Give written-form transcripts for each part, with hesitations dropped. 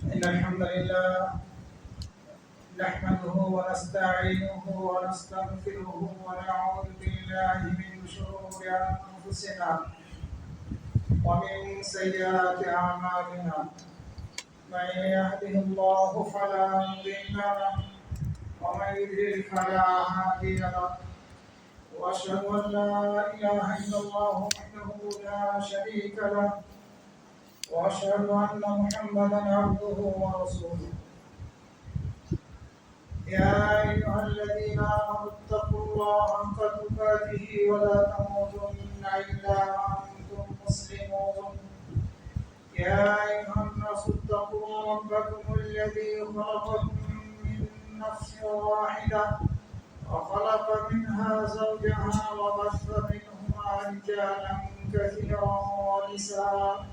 إن الحمد لله نحمده ونستعينه ونستغفره ونعوذ بالله من شرور أنفسنا ومن سيئات أعمالنا. من يهده الله فلا مضل له ومن يضلل فلا هادي له. وأشهد أن لا إله إلا الله وحده لا شريك له وأشهد أن محمدا عبده ورسوله. يا أيها الذين آمنوا اتقوا الله حق تقاته ولا تموتن إلا وأنتم مسلمون. يا أيها الناس اتقوا ربكم الذي خلقكم من نفس واحدة وخلق منها زوجها وبث منهما رجالا كثيرا ونساء.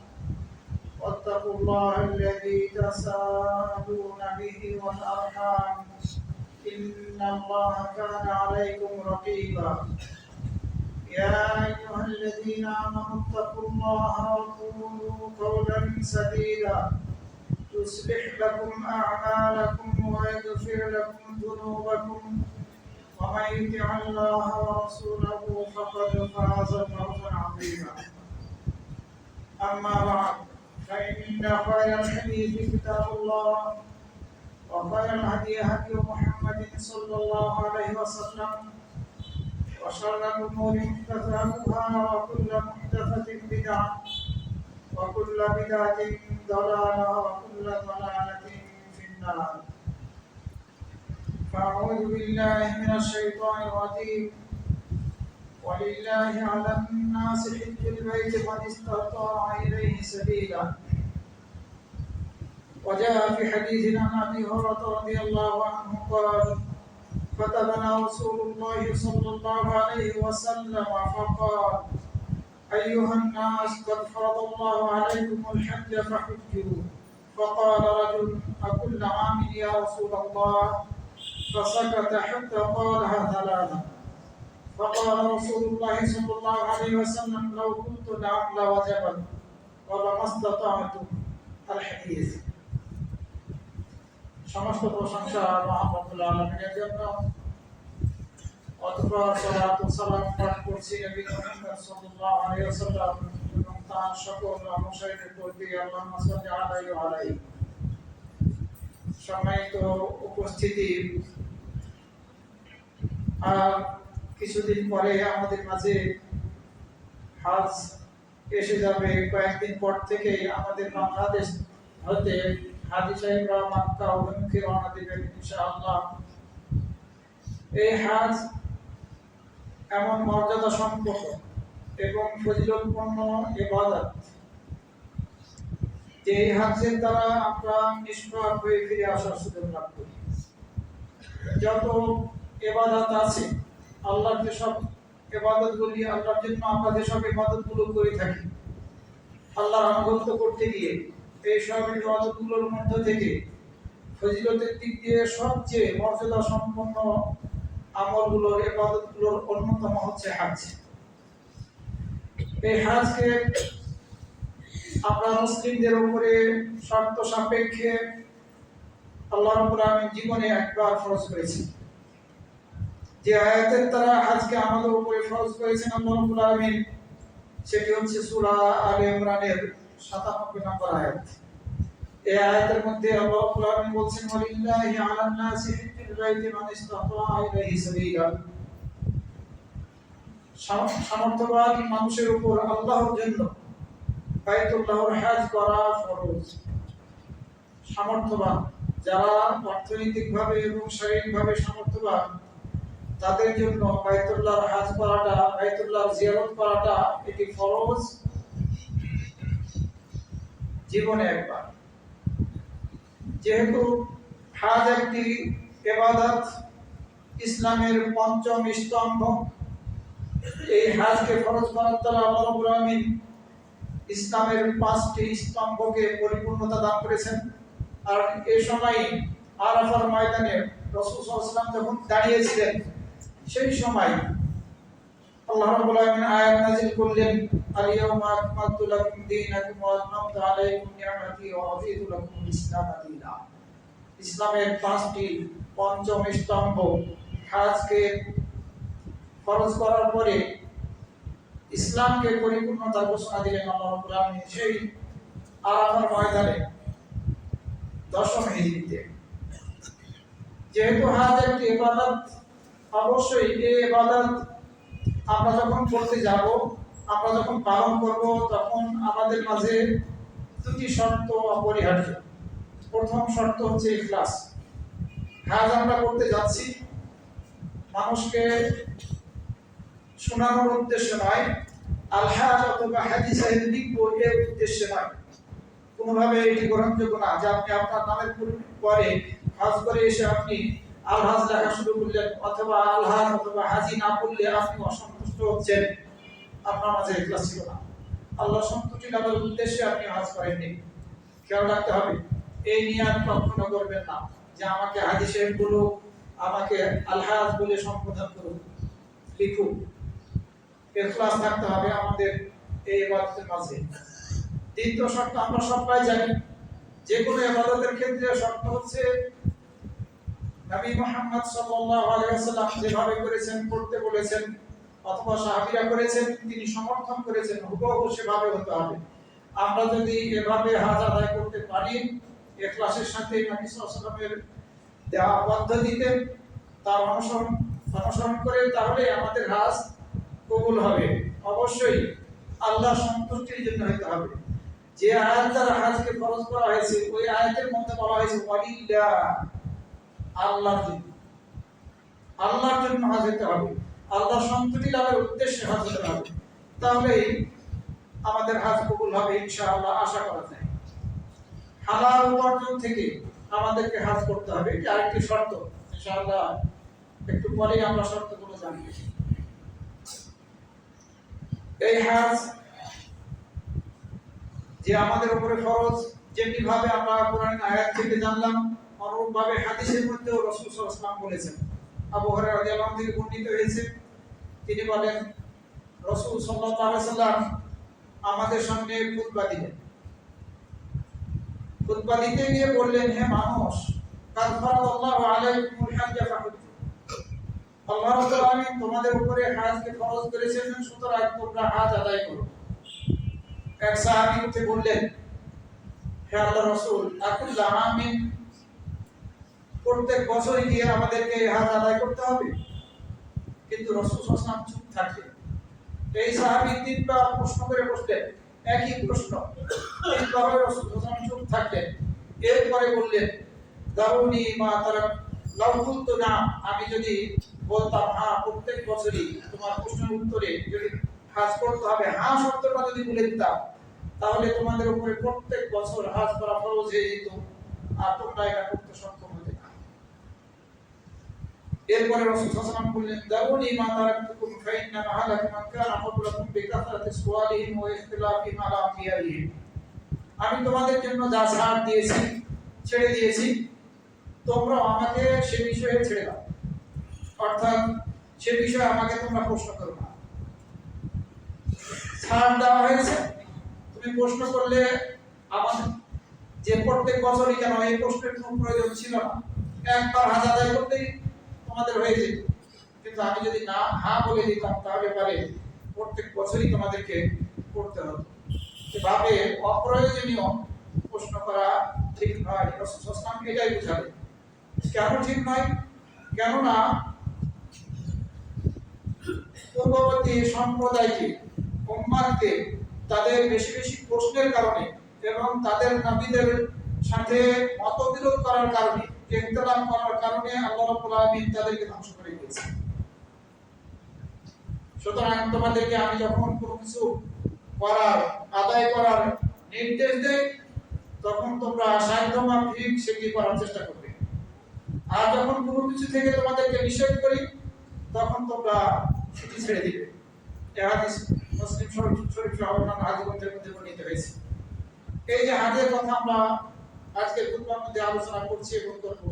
واتقوا الله الذي تساءلون به والأرحام إن الله كان عليكم رقيبا. يا أيها الذين آمنوا اتقوا الله وقولوا قولا سديدا يصلح لكم أعمالكم ويغفر لكم ذنوبكم ومن يطع الله ورسوله فقد فاز فوزا عظيما. أما بعد فإن خير الحديث كتاب الله وخير الهدي هدي محمد صلى الله عليه وسلم وشر الأمور محدثاتها وكل محدثة بدعة وكل بدعة ضلالة وكل ضلالة في النار. فأعوذ بالله من الشيطان الرجيم. ولله على الناس حج البيت من استطاع إليه سبيلا. وجاء في حديث عن أبي هريرة رضي الله عنه قال: كتبنا رسول الله صلى الله عليه وسلم فقال: أيها الناس قد فرض الله عليكم الحج فحجوا. فقال رجل: أكل عام يا رسول الله؟ فسكت حتى قالها ثلاثة. فقال رسول الله صلى الله عليه وسلم: لو كنت نعم لوجبت وما استطعت. الحديث। সমস্ত প্রশংসা মহান রব্বুল আলামিনের জন্য। অতঃপর সালাত ও সালাম পাঠ করছি নবী মুহাম্মদ সাল্লাল্লাহু আলাইহি ওয়াসাল্লাম এবং তার সকল অনুসারীদের প্রতি। আল্লাহুম্মা সাল্লি আলাইহি ওয়া আলাইহি। সম্মানিত উপস্থিতি, আর কিছুদিন পরে আমাদের মাঝে হজ এসে যাবে। কয়েকদিন পর থেকে আমাদের বাংলাদেশ হতে হাজী সাহেবরা মক্কা অভিমুখে রওনা দেবেন ইনশাআল্লাহ। এই হজ এমন মর্যাদা সম্পন্ন এবং ফজিলতপূর্ণ ইবাদত যে এই হজের দ্বারা আমরা নিষ্পাপ হয়ে ফিরে আসার সুযোগ লাভ করি। যত ইবাদত আছে, আল্লাহর যেসব ইবাদতগুলি, আল্লাহর জন্য আমরা যেসব ইবাদতগুলো করে থাকি, আল্লাহর আনুগত্য করতে গিয়ে এই সব ইবাদতগুলোর মধ্য থেকে ফজিলতের দিক দিয়ে সবচেয়ে মর্যাদা সম্পন্ন আমলগুলোর, ইবাদতগুলোর অন্যতম হচ্ছে হজ। এই হজকে আমরা মুসলিমদের উপরে শর্ত সাপেক্ষে আল্লাহ রাব্বুল আলামিন জীবনে একবার ফরজ করেছেন। যে আয়াতের দ্বারা হজকে আমাদের উপরে ফরজ করেছেন আল্লাহ রাব্বুল আলামিন, সেটি হচ্ছে সূরা আলে ইমরানের ৯৭ নম্বর আয়াত। এই আয়াতের মধ্যে আল্লাহ রাব্বুল আলামিন বলছেন: ওয়ালিল্লাহি আলান নাসি হিজ্জুল বাইতি মান ইসতাতা ইলাইহি সাবিলা। সামর্থ্যবান মানুষের উপর আল্লাহর জন্য বাইতুল্লাহর হজ করা ফরজ। সামর্থ্যবান যারা অর্থনৈতিকভাবে এবং শারীরিকভাবে সামর্থ্যবান, তাদের জন্য বাইতুল্লাহর হজ করাটা, বাইতুল্লাহর জিয়ারত করাটা এটি ফরজ জীবনে একবার। যেহেতু হজ একটি ইবাদত, ইসলামের পঞ্চম স্তম্ভ, এই হজকে ফরজ করার দ্বারা আল্লাহ রাব্বুল আলামিন ইসলামের 5টি স্তম্ভকে পরিপূর্ণতা দান করেছেন। আর এই সময় আরাফার ময়দানে রাসূল সাল্লাল্লাহু আলাইহি ওয়াসাল্লাম যখন দাঁড়িয়েছিলেন, সেই সময় আল্লাহ রাব্বুল আলামিন আয়াত নাযিল করলেন: আল-ইয়াওমা আকমালতু লাকুম দীনাকুম ওয়া আতমামতু আলাইকুম নি'মাতি ওয়া রাদিতু লাকুমুল ইসলাম দীনা। ইসলামের পাঁচটি পঞ্চম স্তম্ভ হজকে ফরজ করার পরে ইসলামকে পরিপূর্ণতার ঘোষণা দিলেন আল্লাহ রাব্বুল আলামিন সেই আরাফার ময়দানে দশম হিজরিতে। যেহেতু হজ একটি ইবাদত, অবশ্যই এই ইবাদত আমরা যখন করতে যাব, আমরা যখন পালন করব, তখন আমাদের মাঝে দুটি শর্ত অপরিহার্য। প্রথম শর্ত হচ্ছে ইখলাস। হজ আমরা করতে যাচ্ছি মানুষকে শোনানোর উদ্দেশ্য নয়, আল-হাজ অথবা হাজি সাহেব লিখবো এর উদ্দেশ্য নয়। কোনোভাবে এটি গ্রহণযোগ্য না যে আপনি আপনার নামের পরে হজ করে এসে আপনি আল-হাজ লেখা শুরু করলেন, অথবা আল-হাজ অথবা হাজি না পড়লে আপনি অসন্তুষ্ট হচ্ছেন। আপনার মাঝে ইখলাস ছিল না, আল্লাহ সন্তুষ্টি লাভের উদ্দেশ্যে আপনি হজ করেননি। খেয়াল রাখতে হবে, এই নিয়ত কখনো করবেন না যে আমাকে হাজি সাহেব বলুক, আমাকে আল-হাজ বলে সম্বোধন করুক, লিখুক। ইখলাস থাকতে হবে আমাদের এই ইবাদতের মাঝে। দ্বিতীয় শর্ত আমরা সবাই জানি, যে কোনো ইবাদতের ক্ষেত্রে শর্ত হচ্ছে নবী মুহাম্মদ সাল্লাল্লাহু আলাইহি ওয়াসাল্লাম যেভাবে করেছেন, করতে বলেছেন, অথবা সাহাবীরা করেছেন, তিনি সমর্থন করেছেন, হুবহু সেভাবে হতে হবে। আমরা যদি এভাবে হজ আদায় করতে পারি ইখলাসের সাথে নবী সাল্লাল্লাহু আলাইহি ওয়াসাল্লামের দেওয়া পদ্ধতিতে তার অনুসরণ করে, তাহলে আমাদের হজ কবুল হবে। অবশ্যই আল্লাহ সন্তুষ্টির জন্য হতে হবে। যে আয়াত দ্বারা হজকে ফরজ করা হয়েছে, ওই আয়াতের মধ্যে বলা হয়েছে ওয়ালিল্লাহ, আল্লাহর জন্য। আল্লাহর জন্য হজ হতে হবে, আল্লাহ সন্তুষ্টি লাভের উদ্দেশ্যে হজ হতে হবে। তাহলেই আমাদের হজ কবুল হবে ইনশাআল্লাহ, আশা করা যায়। হালাল উপার্জন থেকে আমাদেরকে হজ করতে হবে, এটা আরেকটি শর্ত। ইনশাআল্লাহ একটু পরেই আমরা শর্তগুলো জানব। এই হজ যে আমাদের উপরে ফরজ, যেমনি ভাবে আমরা কোরআনের আয়াত থেকে জানলাম, অনুরূপ ভাবে হাদিসের মধ্যেও রাসূল সাল্লাল্লাহু আলাইহি ওয়াসাল্লাম বলেছেন। আবু হুরায়রা রাদিয়াল্লাহু আনহু থেকে বর্ণিত হয়েছে, তিনি বলেন রাসূল সাল্লাল্লাহু আলাইহি ওয়াসাল্লাম আমাদের সামনে খুতবা দিলেন। খুতবা দিতে গিয়ে বললেন, হে মানুষ, কাদ ফারাদাল্লাহু আলাইকুমুল হাজ্জা ফাহুজ্জু, আল্লাহ রাব্বুল আলামিন তোমাদের উপরে হজকে ফরজ করেছেন, সুতরাং তোমরা হজ আদায় করো। এক সাহাবী উঠে বললেন, হে আল্লাহর রাসূল, আকুল্লা আমিন, প্রত্যেক বছরই গিয়ে আমাদেরকে হজ আদায় করতে হবে? কিন্তু রাসূল সাল্লাল্লাহু আলাইহি ওয়াসাল্লাম চুপ থাকলেন। এই সাহাবী তিনবার প্রশ্ন করে বসলেন, একই প্রশ্ন, তিনবার রাসূল সাল্লাল্লাহু আলাইহি ওয়াসাল্লাম চুপ থাকলেন। এরপরে বললেন, দাউনি মা তারাক লাউ কুনতু না, আমি যদি বলতাম হ্যাঁ প্রত্যেক বছরই তোমার প্রশ্নের উত্তরে যদি হজ করতে হবে, হ্যাঁ শর্তটা যদি বলে দিতাম, তাহলে তোমাদের উপরে প্রত্যেক বছর হজ করা ফরজ হয়ে যেত, আর তোমরা এটা করতে সক্ষম হতে না। এরপরে রাসূল সাল্লাল্লাহু আলাইহি ওয়াসাল্লাম বললেন, দাউনি মা তারাকতুকুম ফাইন্না মা'আলাকা মান কানা ক্বাবলাকুম বিকাসরাতি সুআলিহিম ওয়া ইখতিলাফিহিম আলা আনবিয়াইহিম, আমি তোমাদের জন্য যা ছাড় দিয়েছি, ছেড়ে দিয়েছি, তোমরা আমাকে সে বিষয়ে ছেড়ে দাও, অর্থাৎ সে বিষয়ে আমাকে তোমরা প্রশ্ন করো না। ছাড় দেওয়া হয়েছে, তুমি প্রশ্ন করলে আমাদের যে প্রত্যেক বছরই কেন, এই প্রশ্নের কোনো প্রয়োজন ছিল না, একবার হজ আদায় করতেই তোমাদের হয়ে যেত। কিন্তু আমি যদি না হ্যাঁ বলে দিতাম, তাহলে পারে প্রত্যেক বছরই তোমাদেরকে করতে হতো। এভাবে অপ্রয়োজনীয় প্রশ্ন করা ঠিক নয়। রাসূল সাল্লাল্লাহু আলাইহি ওয়াসাল্লাম এটাই বুঝালেন। কেন ঠিক নয়? কেননা পূর্ববর্তী সম্প্রদায়কে, উম্মাহকে তাদের বেশি বেশি প্রশ্নের কারণে এবং তাদের নবীদের সাথে মতবিরোধ করার কারণে, ইখতিলাফ করার কারণে আল্লাহ রাব্বুল আলামিন তাদেরকে ধ্বংস করে দিয়েছেন। সুতরাং তোমাদেরকে আমি যখন কোনো কিছু করার, আদায় করার নির্দেশ দেই, তখন তোমরা সাধ্যমাফিক সেটি করার চেষ্টা করবে। আর যখন কোনো কিছু থেকে তোমাদেরকে নিষেধ করি, তখন তোমরা সেটি ছেড়ে দিবে। এই হাদিস মুসলিম শরীফ সহ অন্যান্য হাদিসের মধ্যে বর্ণিত হয়েছে। এই যে হাজের কথা আমরা আজকে খুতবার মধ্যে আলোচনা করছি এবং করব,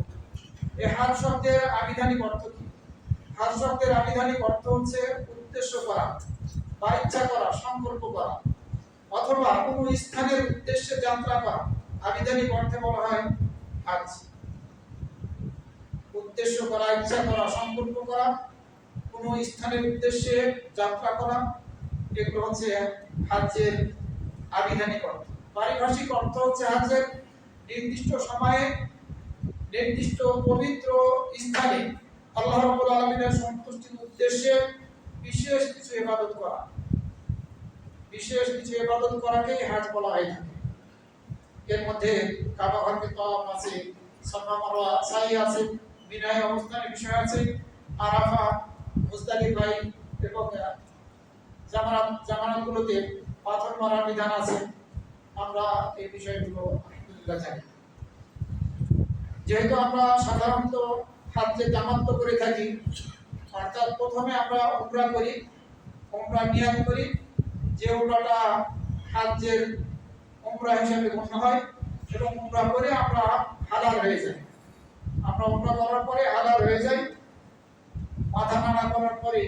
এই হাজ শব্দের আবিধানিক অর্থ কি? হাজ শব্দের আবিধানিক অর্থ হচ্ছে উদ্দেশ্য করা, বা ইচ্ছা করা, সংকল্প করা, অথবা কোনো স্থানের উদ্দেশ্যে যাত্রা করা, আবিধানিক অর্থে বলা হয় হাজ। উদ্দেশ্য করা, ইচ্ছা করা, সংকল্প করা, কোনো স্থানের উদ্দেশ্যে যাত্রা করা, এগুলো হচ্ছে হাজ্জের আবিধানিক অর্থ। পারিভাষিক অর্থ হচ্ছে হাজ্জের নির্দিষ্ট সময়ে নির্দিষ্ট পবিত্র স্থানে আল্লাহ রাব্বুল আলামিনের সন্তুষ্টির উদ্দেশ্যে বিশেষ কিছু ইবাদত করা। বিশেষ কিছু ইবাদত করাকেই হাজ বলা হয় থাকে। এর মধ্যে কাবা ঘরকে তওয়াফ আছে, সাফা মারওয়া সাই আছে, মিনায় অবস্থানের বিষয় আছে, আরাফা, মুজদালিফা এবং জামারাতগুলোতে পাথর মারার বিধান আছে। আমরা এই বিষয়গুলো আলহামদুলিল্লাহ জানি। যেহেতু আমরা সাধারণত হাজ্জে তামাত্তু করে থাকি, অর্থাৎ প্রথমে আমরা উমরা করি, উমরা নিয়ত করি, যে উমরাটা হাজ্জের উমরা হিসেবে গণ্য হয়, এবং উমরা করে আমরা হালাল হয়ে যাই। আমরা উমরা করার পরে হালাল হয়ে যাই, মাথা নাড়া করার পরে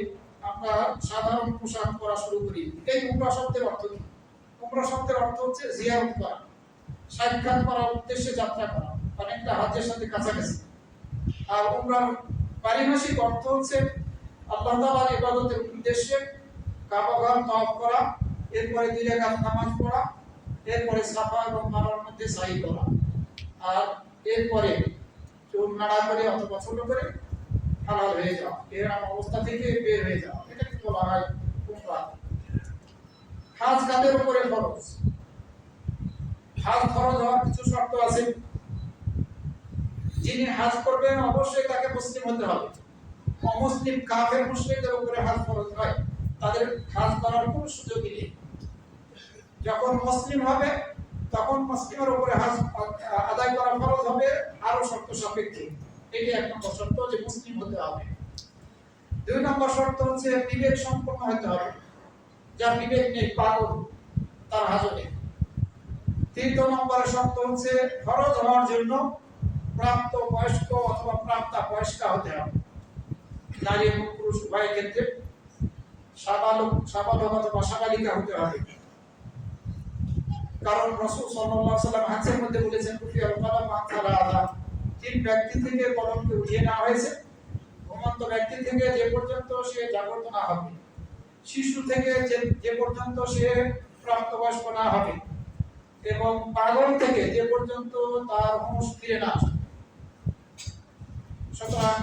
আমরা সাধারণ পোশাক পরা শুরু করি। এই উমরা শব্দের অর্থ কি? উমরা শব্দের অর্থ হচ্ছে জিয়ারত করা, সাক্ষাৎ করার উদ্দেশ্যে যাত্রা করা, অনেকটা হাজ্জের সাথে কাছাকাছি। আর উমরার পারিভাষিক অর্থ হচ্ছে আল্লাহ তাআলার ইবাদতের উদ্দেশ্যে কাবা ঘর তওয়াফ করা, এরপরে 2 রাকাত নামাজ পড়া, এরপরে সাফা এবং মারওয়ার মধ্যে সাই করা, আর এরপরে চুল নাড়া করে অথবা ছোট করে হালাল হয়ে যাওয়া, ইহরাম অবস্থা থেকে বের হয়ে যাওয়া, এটাকে বলা হয় উমরা। হাজ কাদের উপরে ফরজ? হাজ ফরজ হওয়ার কিছু শর্ত আছে। যিনি হাজ করবেন অবশ্যই তাকে মুসলিম হতে হবে। অমুসলিম কাফের মুশরিকদের উপরে হাজ ফরজ নয়, তাদের হাজ করার কোনো সুযোগই নেই। যখন মুসলিম হবে তখন মুসলিমের উপরে হাজ আদায় করা ফরজ হবে, আরো শর্ত সাপেক্ষে। এটি এক নম্বর শর্ত, যে মুসলিম হতে হবে। 2 নম্বর শর্ত হচ্ছে বিবেক সম্পন্ন হতে হবে। যার বিবেক নেই, পাগল, তার হাজ নেই। 3 নম্বরের শর্ত হচ্ছে ফরজ হওয়ার জন্য প্রাপ্ত বয়স্ক অথবা প্রাপ্তা বয়স্কা হতে হবে। নারী এবং পুরুষ উভয় ক্ষেত্রে সাবালক অথবা সাবালিকা হতে হবে। কারণ রাসূল সাল্লাল্লাহু আলাইহি ওয়াসাল্লাম হাদিসের মধ্যে বলেছেন, কুফিয়াল কলম আনসালাদা, 3 ব্যক্তি থেকে কলমকে উঠিয়ে নেওয়া হয়েছে। ঘুমন্ত ব্যক্তি থেকে যে পর্যন্ত সে জাগ্রত না হবে, শিশু থেকে যে পর্যন্ত সে প্রাপ্তবয়স্ক না হবে, এবং পাগল থেকে যে পর্যন্ত তার হুঁশ ফিরে না আসে। সুতরাং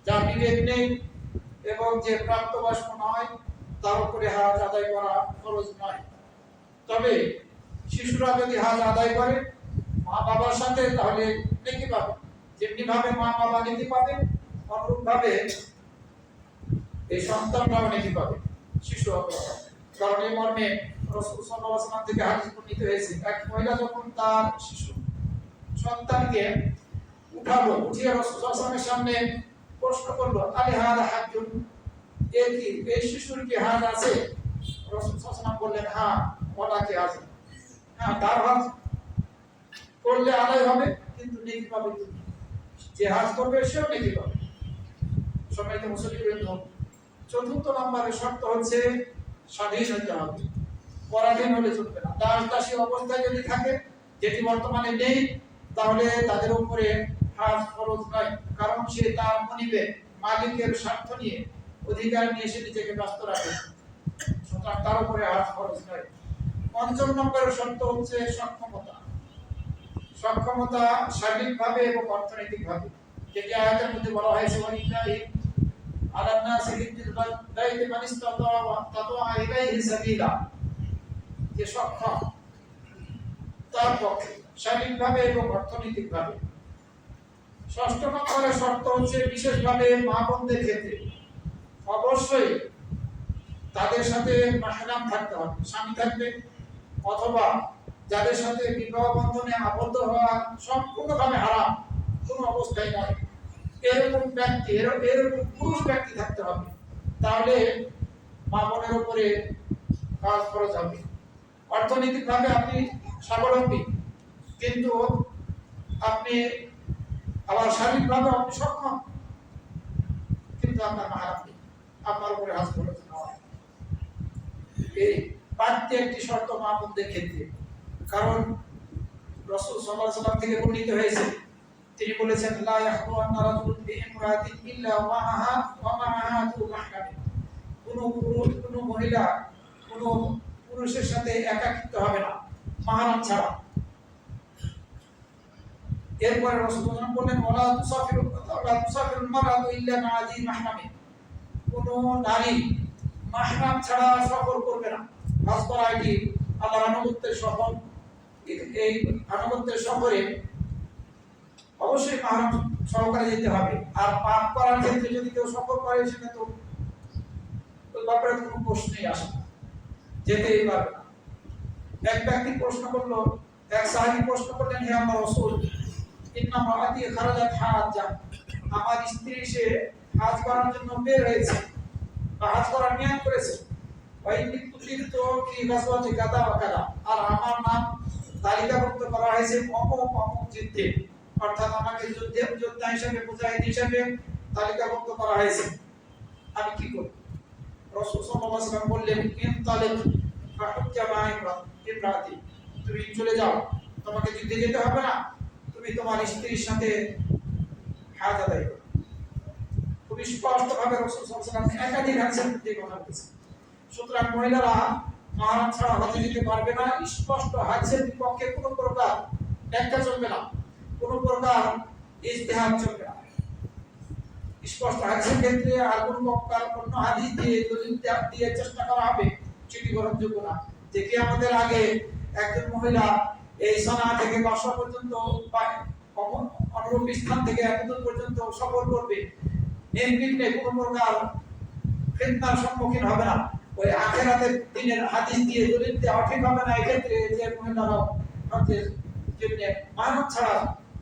যার বিবেক নেই এবং যে প্রাপ্তবয়স্ক নয়, তার উপরে হাজ আদায় করা ফরজ নয়। তবে শিশুরা যদি হাজ আদায় করে মা বাবার সাথে, তাহলে নেকি পাবে। যেমনি ভাবে মা বাবা নেকি পাবে, অনুরূপ ভাবে এই সন্তানরাও নেকি পাবে, শিশু হবে। কারণ এই মর্মে রাসূল সাল্লাল্লাহু আলাইহি ওয়াসাল্লাম থেকে হাদিস বর্ণিত হয়েছে, এক মহিলা যখন তার শিশু সন্তানকে উঠালো, উঠিয়ে রাসূল সাল্লাল্লাহু আলাইহি ওয়াসাল্লামের সামনে প্রশ্ন করলো, আলি হাদা হাজ্জুন, এই শিশুর কি হাজ আছে? রাসূল সাল্লাল্লাহু আলাইহি ওয়াসাল্লাম বললেন, হ্যাঁ, ওনাকে আছে। হ্যাঁ, তার হাজ করলে আদায় হবে, কিন্তু নেকি পাবে তুমি। যে হাজ করবে সেও নেকি পাবে। সম্মানিত মুসলিমবৃন্দ, 4 নম্বরের শর্ত হচ্ছে স্বাধীন হতে হবে, পরাধীন হলে চলবে না। দাস দাসী অবস্থায় যদি থাকে, যেটি বর্তমানে নেই, তাহলে তাদের উপরে হাজ ফরজ নয়। কারণ সে তার মনিবে মালিকের স্বার্থ নিয়ে, অধিকার নিয়ে সে নিজেকে ব্যস্ত রাখে, সুতরাং তার উপরে হাজ ফরজ নয়। 5 নম্বরের শর্ত হচ্ছে সক্ষমতা। সক্ষমতা শারীরিকভাবে এবং অর্থনৈতিকভাবে, যেটি আয়াতের মধ্যে বলা হয়েছে, ওয়ালিল্লাহি আলান নাসি হিজ্জুল বাইতি মান ইসতাতা ইলাইহি সাবিলা, যে সক্ষম তার পক্ষে শারীরিকভাবে এবং অর্থনৈতিকভাবে। 6 নম্বরের শর্ত হচ্ছে বিশেষভাবে মা বোনদের ক্ষেত্রে অবশ্যই তাদের সাথে মাহরাম থাকতে হবে, স্বামী থাকবে, অথবা যাদের সাথে বিবাহ বন্ধনে আবদ্ধ হওয়া সম্পূর্ণভাবে হারাম, কোনো অবস্থায় নয়, এরকম ব্যক্তি, এরকম পুরুষ ব্যক্তি থাকতে হবে। তাহলে মা বোনের উপরে কাজ খরচ হবে। অর্থনৈতিকভাবে আপনি স্বাবলম্বী, কিন্তু আপনি আবার শারীরিকভাবে আপনি সক্ষম, কিন্তু আপনার মাহরাম নেই, আপনার উপরে হাজ খরচ নয়। এই বাড়তি একটি শর্ত মা বোনদের ক্ষেত্রে। কারণ রাসূল সাল্লাল্লাহু আলাইহি ওয়াসাল্লাম থেকে বর্ণিত হয়েছে, তিনি বলেছেন লা ইয়াহদুরান্না রাজুলুন বিইমরাতিন ইল্লা মাআহা ওয়া মাআহা যু মাহরামিন। কোন মহিলা কোন পুরুষের সাথে একাকিত্ব হবে না মাহরাম ছাড়া। এরপরে রাসূলুল্লাহ বলেন ওয়ালা তুসাফিরুল মারআতু ইল্লা মা'a যি মাহরামিন। কোন নারী মাহরাম ছাড়া সফর করবে না। হজ করা এটি আল্লাহর আনুগত্যের সফর। এই আনুগত্যের সফরে অবশ্যই মাহরাম সহকারে যেতে হবে। আর পাপ করার ক্ষেত্রে যদি কেউ সফর করে সেটা তো ওই ব্যাপারে কোনো প্রশ্নই আসে না, যেতেই পারবে না। এক ব্যক্তি প্রশ্ন করলো, এক সাহাবী প্রশ্ন করলেন, হে আল্লাহর রাসূল, ইন্না মাআতি খারাজাত হাজ্জা, আমার স্ত্রী সে হজ করার জন্য বের হয়েছে বা হজ করার নিয়ত করেছে, ওয়া ইন্নী কুতিবতু ফি গাজওয়াতি কাযা ওয়া কাযা, আর আমার নাম তালিকাভুক্ত করা হয়েছে অমুক অমুক যুদ্ধে, অর্থাৎ আমাকে যোদ্ধা হিসেবে মুজাহিদ হিসেবে তালিকাভুক্ত করা হয়েছে, আমি কি করব? রাসূল সাল্লাল্লাহু আলাইহি ওয়াসাল্লাম বললেন, ইনতালিক ফাহুজ্জা মা ইমরাতি, তুমি চলে যাও, তোমাকে যুদ্ধে যেতে হবে না, তুমি তোমার স্ত্রীর সাথে হজ আদায় করো। খুব স্পষ্টভাবে রাসূল সাল্লাল্লাহু আলাইহি ওয়াসাল্লাম একাধিক হাদিসের মধ্যে কথা বলেছেন। সুতরাং মহিলারা মাহরাম ছাড়া হজে যেতে পারবে না। স্পষ্ট হাদিসের বিপক্ষে কোনো প্রকার ব্যাখ্যা চলবে না, কোনো প্রকার ইজতিহাদ চলবে না। স্পষ্ট হাদিসের ক্ষেত্রে আর কোনো প্রকার অন্য হাদিস দিয়ে দলিল দিয়ে চেষ্টা করা হবে, সেটি গ্রহণযোগ্য না। যে কিয়ামতের আগে একজন মহিলা এই সানা থেকে বাসা পর্যন্ত অনুরূপ স্থান থেকে এতদূর পর্যন্ত সফর করবে, নির্বিঘ্নে কোনো প্রকার ফিতনার সম্মুখীন হবে না, ওই আখিরাতের দিনের হাদিস দিয়ে দলিল দেওয়া ঠিক হবে না। এক্ষেত্রে যে মহিলারা হজের জন্য মাহরাম ছাড়া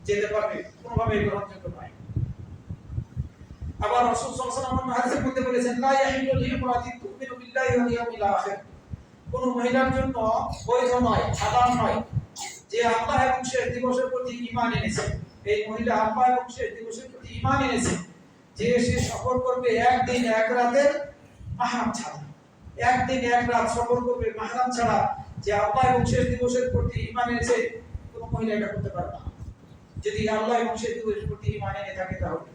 যেতে পারবে, কোনোভাবেই গ্রহণযোগ্য নয়। আবার রাসূল সাল্লাল্লাহু আলাইহি ওয়াসাল্লাম হাদিসের মধ্যে বলেছেন, লা ইয়াহিলু লিইমরাতিন তুমিনু বিল্লাহি ওয়াল ইয়াউমিল আখির, কোন মহিলার জন্য বৈধ নয়, হালাল নয় যে আল্লাহ এবং শেষ দিবসের প্রতি ঈমান এনেছে। এই মহিলা আল্লাহ এবং শেষ দিবসের প্রতি ঈমান এনেছে, যে সে সফর করবে একদিন এক রাতের মাহরাম ছাড়া, একদিন এক রাত সফর করবে মাহরাম ছাড়া, যে আল্লাহ এবং শেষ দিবসের প্রতি ঈমান এনেছে, কোন মহিলা এটা করতে পারবে না। যদি আল্লাহ এবং শেষ দিবসের প্রতি ঈমান এনে থাকে তাহলে।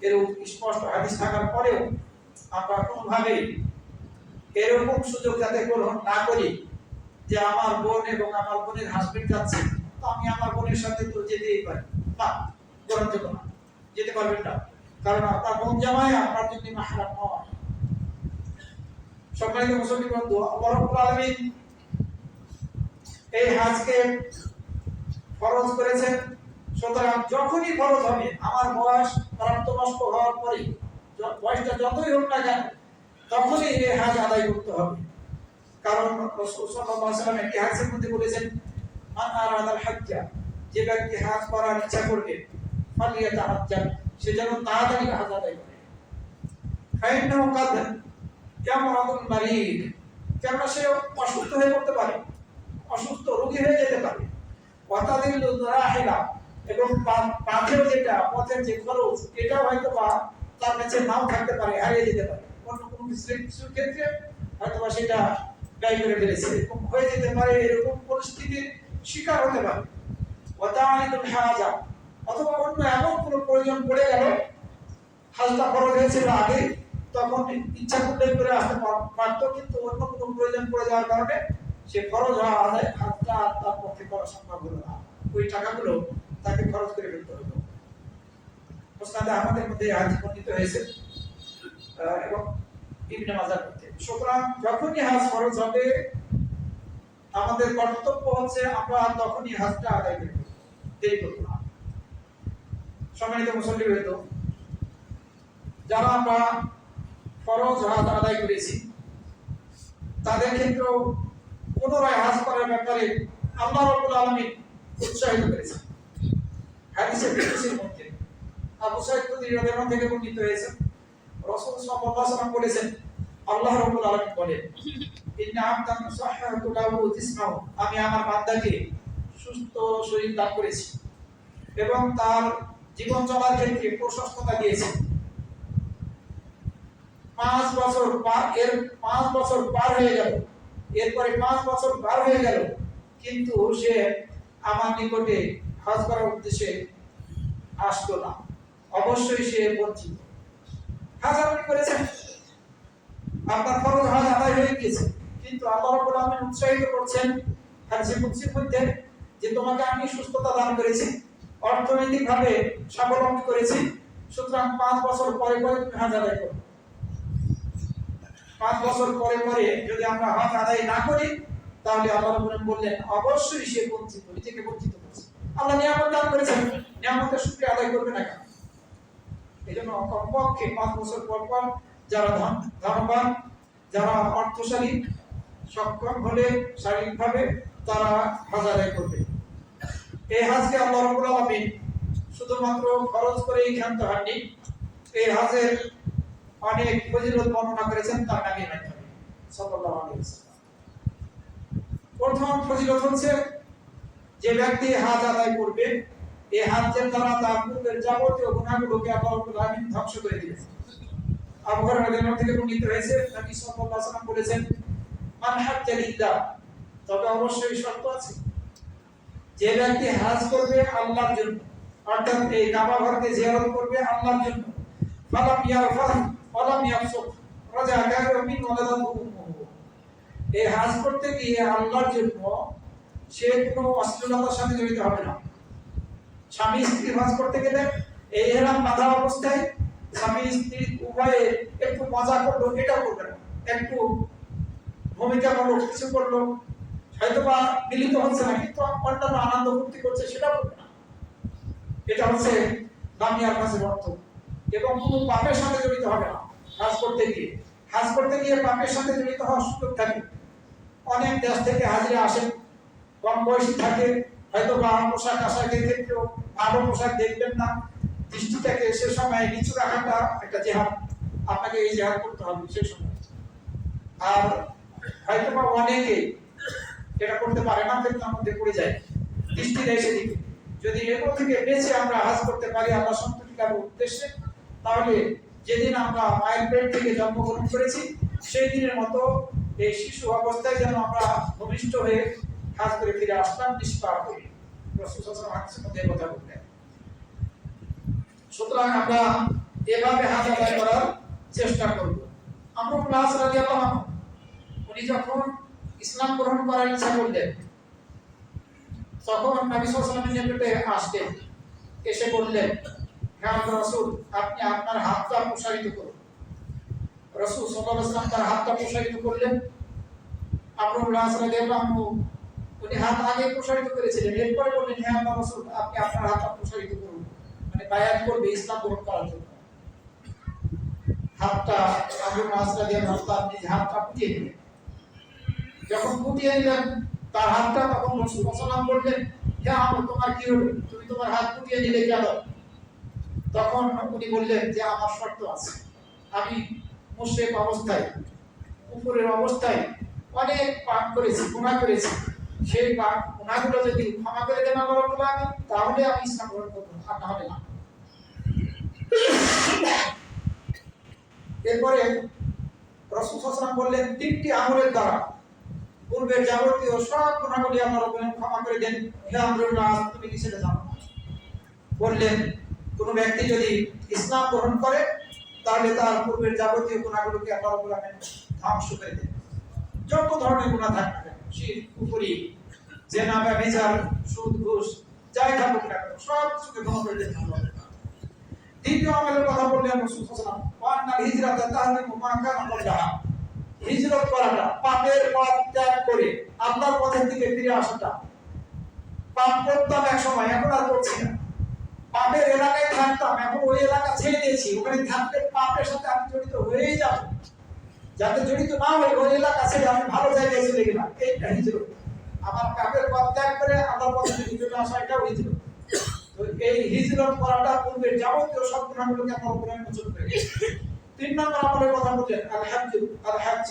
এরকম স্পষ্ট হাদিস থাকার পরেও আমরা কোনোভাবেই এরকম সুযোগ যাতে গ্রহণ না করি যে আমার বোন এবং আমার বোনের হাজবেন্ড যাচ্ছে, তো আমি আমার বোনের সাথে তো যেতেই পারি না, গ্রহণযোগ্য না, যেতে পারবেন না, কারণ আপনার বোন জামাই আপনার জন্য মাহরাম নয়। সম্মানিত মুসলিম বন্ধু, আল্লাহ রাব্বুল আলামিন এই হজকে ফরজ করেছেন। সুতরাং যখনই ফরজ হবে, আমার বয়স প্রাপ্তবয়স্ক হওয়ার পরেই, বয়সটা যতই হোক না কেন, তখনই এই হজ আদায় করতে হবে। কারণ রাসূল সাল্লাল্লাহু আলাইহি ওয়াসাল্লাম এই হাদিসের মধ্যে বলেছেন, মান আরাদাল হাজ্জা, যে ব্যক্তি হজ করার ইচ্ছা করবে, ফালিয়াতাহাজ্জা, সে যেন তাড়াতাড়ি হজ আদায় করে। ফাইন্নাহু কাদ ইয়ামরাদুল মারিদ, কেননা সে অসুস্থ হয়ে পড়তে পারে, অসুস্থ রোগী হয়ে যেতে পারে। ওয়াতাদিলু রাহিলা, এবং পাথের যেটা পথের যে খরচ, এটা হয়তো বা তার কাছে নাও থাকতে পারে, হারিয়ে যেতে পারে, অন্য কোনো কিছুর ক্ষেত্রে হয়তো বা সেটা ব্যয় করে ফেলেছে, এরকম হয়ে যেতে পারে, এরকম পরিস্থিতির শিকার হতে পারে। ওয়াতাআলিদুল হাজা, অথবা অন্য এমন কোনো প্রয়োজন পড়ে গেল, হাজটা ফরজ হয়েছিল আগে, তখন ইচ্ছা করলে করে আসতে পারতো, কিন্তু অন্য কোনো প্রয়োজন পড়ে যাওয়ার কারণে সে ফরজ হওয়া আদায় হাজটা তার পক্ষে করা সম্ভব হলো না, ওই টাকাগুলো তাকে খরচ করে ফেলতে হলো। মুসনাদে আহমদের মধ্যে হাদিস বর্ণিত হয়েছে এবং ইবনে মাজাহ মধ্যে। সুতরাং যখনই হজ ফরজ হবে, আমাদের কর্তব্য হচ্ছে আমরা তখনই হজটা আদায় করব, দেরি করব না। সম্মানিত মুসল্লি হয়তো যারা আমরা ফরজ হজ আদায় করেছি, তাদের ক্ষেত্রেও পুনরায় হজ করার ব্যাপারে আল্লাহ রাব্বুল আলামিন উৎসাহিত করেছেন। হাদিসের কুদসির মধ্যে আবু সাঈদ খুদরি রাদিয়াল্লাহু আনহু থেকে বর্ণিত হয়েছে, রাসূল সাল্লাল্লাহু আলাইহি ওয়াসাল্লাম বলেছেন, আল্লাহ রাব্বুল আলামিন বলেন, ইন্না আবদান সাহহাতু লাহু জিসমাহু, আমি আমার বান্দাকে সুস্থ শরীর দান করেছি এবং তার জীবন চলার ক্ষেত্রে প্রশস্ততা দিয়েছি। 5 বছর পার হয়ে গেল, এরপরে 5 বছর পার হয়ে গেল, কিন্তু সে আমার নিকটে হজ করার উদ্দেশ্যে আসলো না, অবশ্যই সে বঞ্চিত। হজ আপনি করেছেন, আপনার ফরজ হজ আদায় হয়ে গিয়েছে, কিন্তু আল্লাহ রাব্বুল আলামিন উৎসাহিত করছেন হাদিসে কুদসির মধ্যে যে তোমাকে আমি সুস্থতা দান করেছি, অর্থনৈতিকভাবে স্বাবলম্বী করেছি, সুতরাং 5 বছর পরে পরে তুমি হজ আদায় করো। 5 বছর পরে পরে যদি আমরা হজ আদায় না করি, তাহলে আল্লাহ রাব্বুল আলামিন বললেন অবশ্যই সে বঞ্চিত, নিজেকে বঞ্চিত করছে। আল্লাহ নিয়ামত দান করেছেন, নিয়ামতের শুকরিয়া আদায় করবে না কেন? এজন্য কমপক্ষে 5 বছর পর পর যারা ধনবান, যারা অর্থশালী, সক্ষম হলে শারীরিকভাবে, তারা হজ আদায় করবে। এই হজকে আল্লাহ রাব্বুল আলামিন শুধুমাত্র ফরজ করেই ক্ষান্ত হননি, এই হজের অনেক ফজিলত বর্ণনা করেছেন তার নবীর মাধ্যমে সাল্লাল্লাহু আলাইহি ওয়াসাল্লাম। প্রথম ফজিলত হচ্ছে যে ব্যক্তি হজ আদায় করবে, এই হজ্জের দ্বারা তার পূর্বের যাবতীয় গুনাহগুলোকে আল্লাহ রাব্বুল আলামিন ধ্বংস করে দিবেন। আবু হুরায়রা রাদিয়াল্লাহু থেকে বর্ণিত হয়েছে, নবী সাল্লাল্লাহু আলাইহি ওয়াসাল্লাম বলেছেন, মান হাজ্জা লিল্লাহ, তবে অবশ্যই শর্ত আছে, যে ব্যক্তি হজ করবে আল্লাহর জন্য, অর্থাৎ এই কাবা ঘরকে জিয়ারত করবে আল্লাহর জন্য, ফালাম ইয়ারফাহ ওয়ালাম ইয়াফসুক রাজা গায়রু মিন ওয়ালাদাহু উম্মুহু, এই হজ করতে গিয়ে আল্লাহর জন্য সে কোনো অশ্লীলতার সাথে জড়িত হবে না। স্বামী স্ত্রী হজ করতে গেলে এই ইহরাম বাঁধা অবস্থায় স্বামী স্ত্রী উভয়ে একটু মজা করলো, এটাও করবে না, একটু ভূমিকা করলো, কিছু করলো, হয়তো বা মিলিত হচ্ছে না কিন্তু অন্যান্য আনন্দ ফুর্তি করছে, সেটা করবে না। এটা হচ্ছে লামিয়ার কাছের অর্থ। এবং কোনো পাপের সাথে জড়িত হবে না হজ করতে গিয়ে। হজ করতে গিয়ে পাপের সাথে জড়িত হওয়ার সুযোগ থাকে। অনেক দেশ থেকে হাজিরা আসেন, কম বয়সী থাকে, হয়তো বা পোশাক আশাকের ক্ষেত্রেও ভালো পোশাক দেখবেন না, দৃষ্টিটাকে সে সময় নিচু রাখাটা একটা জেহাদ, আপনাকে এই জেহাদ করতে হবে সেই সময়। আর হয়তো বা অনেকে এটা করতে পারে না, ফেতনার মধ্যে পড়ে যায়, দৃষ্টি দেয় সেদিকে। যদি এগুলো থেকে বেঁচে আমরা হজ করতে পারি আল্লাহ সন্তুষ্টি লাভের উদ্দেশ্যে, তাহলে যেদিন আমরা মায়ের পেট থেকে জন্মগ্রহণ করেছি সেই দিনের মতো এই শিশু অবস্থায় যেন আমরা ভূমিষ্ঠ হয়ে হজ করে ফিরে আসলাম নিষ্পাপ হয়ে। রাসূল সাল্লাল্লাহু আলাইহি ওয়াসাল্লাম হাদিসের মধ্যে কথা বললেন। সুতরাং আমরা এভাবে হজ আদায় করার চেষ্টা করব। আমর ইবনে আস রাদিয়াল্লাহু আনহু উনি যখন ইসলাম গ্রহণ করার ইচ্ছা করলেন, তখন নবী সাল্লাল্লাহু আলাইহি ওয়াসাল্লামের নিকটে আসলেন, এসে বললেন, হে আল্লাহর রাসূল, আপনি আপনার হাতটা প্রসারিত করুন। রাসূল সাল্লাল্লাহু আলাইহি ওয়াসাল্লাম তার হাতটা প্রসারিত করলেন। আমর ইবনে আস রাদিয়াল্লাহু আনহু উনি হাত আগে প্রসারিত করেছিলেন, এরপরে বললেন, হে আল্লাহর রাসূল, আপনি আপনার হাতটা প্রসারিত করুন, মানে বায়াত করবে ইসলাম গ্রহণ করার জন্য। হাতটা আমর ইবনে আস রাদিয়াল্লাহু আনহু তার নিজ হাতটা ফুটিয়ে দিলেন। যখন ফুটিয়ে দিলেন তার হাতটা, তখন রাসূল সাল্লাল্লাহু আলাইহি ওয়াসাল্লাম বললেন, হে আমর, তোমার কি হলো, তুমি তোমার হাত ফুটিয়ে দিলে কেন? তখন উনি বললেন যে আমার শর্ত আছে, আমি মুশরিক অবস্থায়, কুফরের অবস্থায় অনেক পাপ করেছি, গুনাহ করেছি, সেই পাপ গুনাহগুলো যদি ক্ষমা করে দেন আল্লাহ রাব্বুল আলামিন, তাহলে আমি ইসলাম গ্রহণ করব, আর না হলে না। এরপরে রাসূল সাল্লাল্লাহু আলাইহি ওয়াসাল্লাম বললেন, তিনটি আমলের দ্বারা পূর্বের যাবতীয় সব গুনাহগুলি আল্লাহ রাব্বুল আলামিন ক্ষমা করে দেন। হে আমরুল আস, তুমি কি সেটা জানো? বললেন, কোন ব্যক্তি যদি ইসলাম গ্রহণ করে তাহলে তার পূর্বের যাবতীয় গুনাহগুলোকে আল্লাহ রাব্বুল আলামিন ধ্বংস করে দেন। যত ধরনের গুনাহ থাকবে না, শিরক, কুফরি, জিনা, ব্যভিচার, সুদ, ঘুষ, যাই থাকুক না কেন, সব কিছুকে ক্ষমা করে দেন আল্লাহ। দ্বিতীয় আমলের কথা বললেন রাসূল সাল্লাল্লাহু আলাইহি ওয়াসাল্লাম, ওয়ান্নাল হিজরাতা তাহরিমু মা কানা ক্বাবলাহা, হিজরত করাটা, পাপের পথ ত্যাগ করে আল্লাহর পথের দিকে ফিরে আসাটা। পাপ করতাম এক সময়, এখন আর করছি না। পাপের এলাকায় থাকতাম, এখন ওই এলাকা ছেড়ে দিয়েছি, ওখানে থাকতে পাপের সাথে আমি জড়িত হয়েই যাব, যাতে জড়িত না হই ওই এলাকা ছেড়ে আমি ভালো জায়গায় চলে গেলাম, এইটা হিজরত। আমার পাপের পথ ত্যাগ করে আল্লাহর পথে হিজরত আসা, এটাও হিজরত। তো এই হিজরত করাটা পূর্বের যাবতীয় সব গুনাহগুলোকে আল্লাহ রাব্বুল আলামিন মোচন করে দেন। 3 নম্বর আমলের কথা বললেন আল হজ,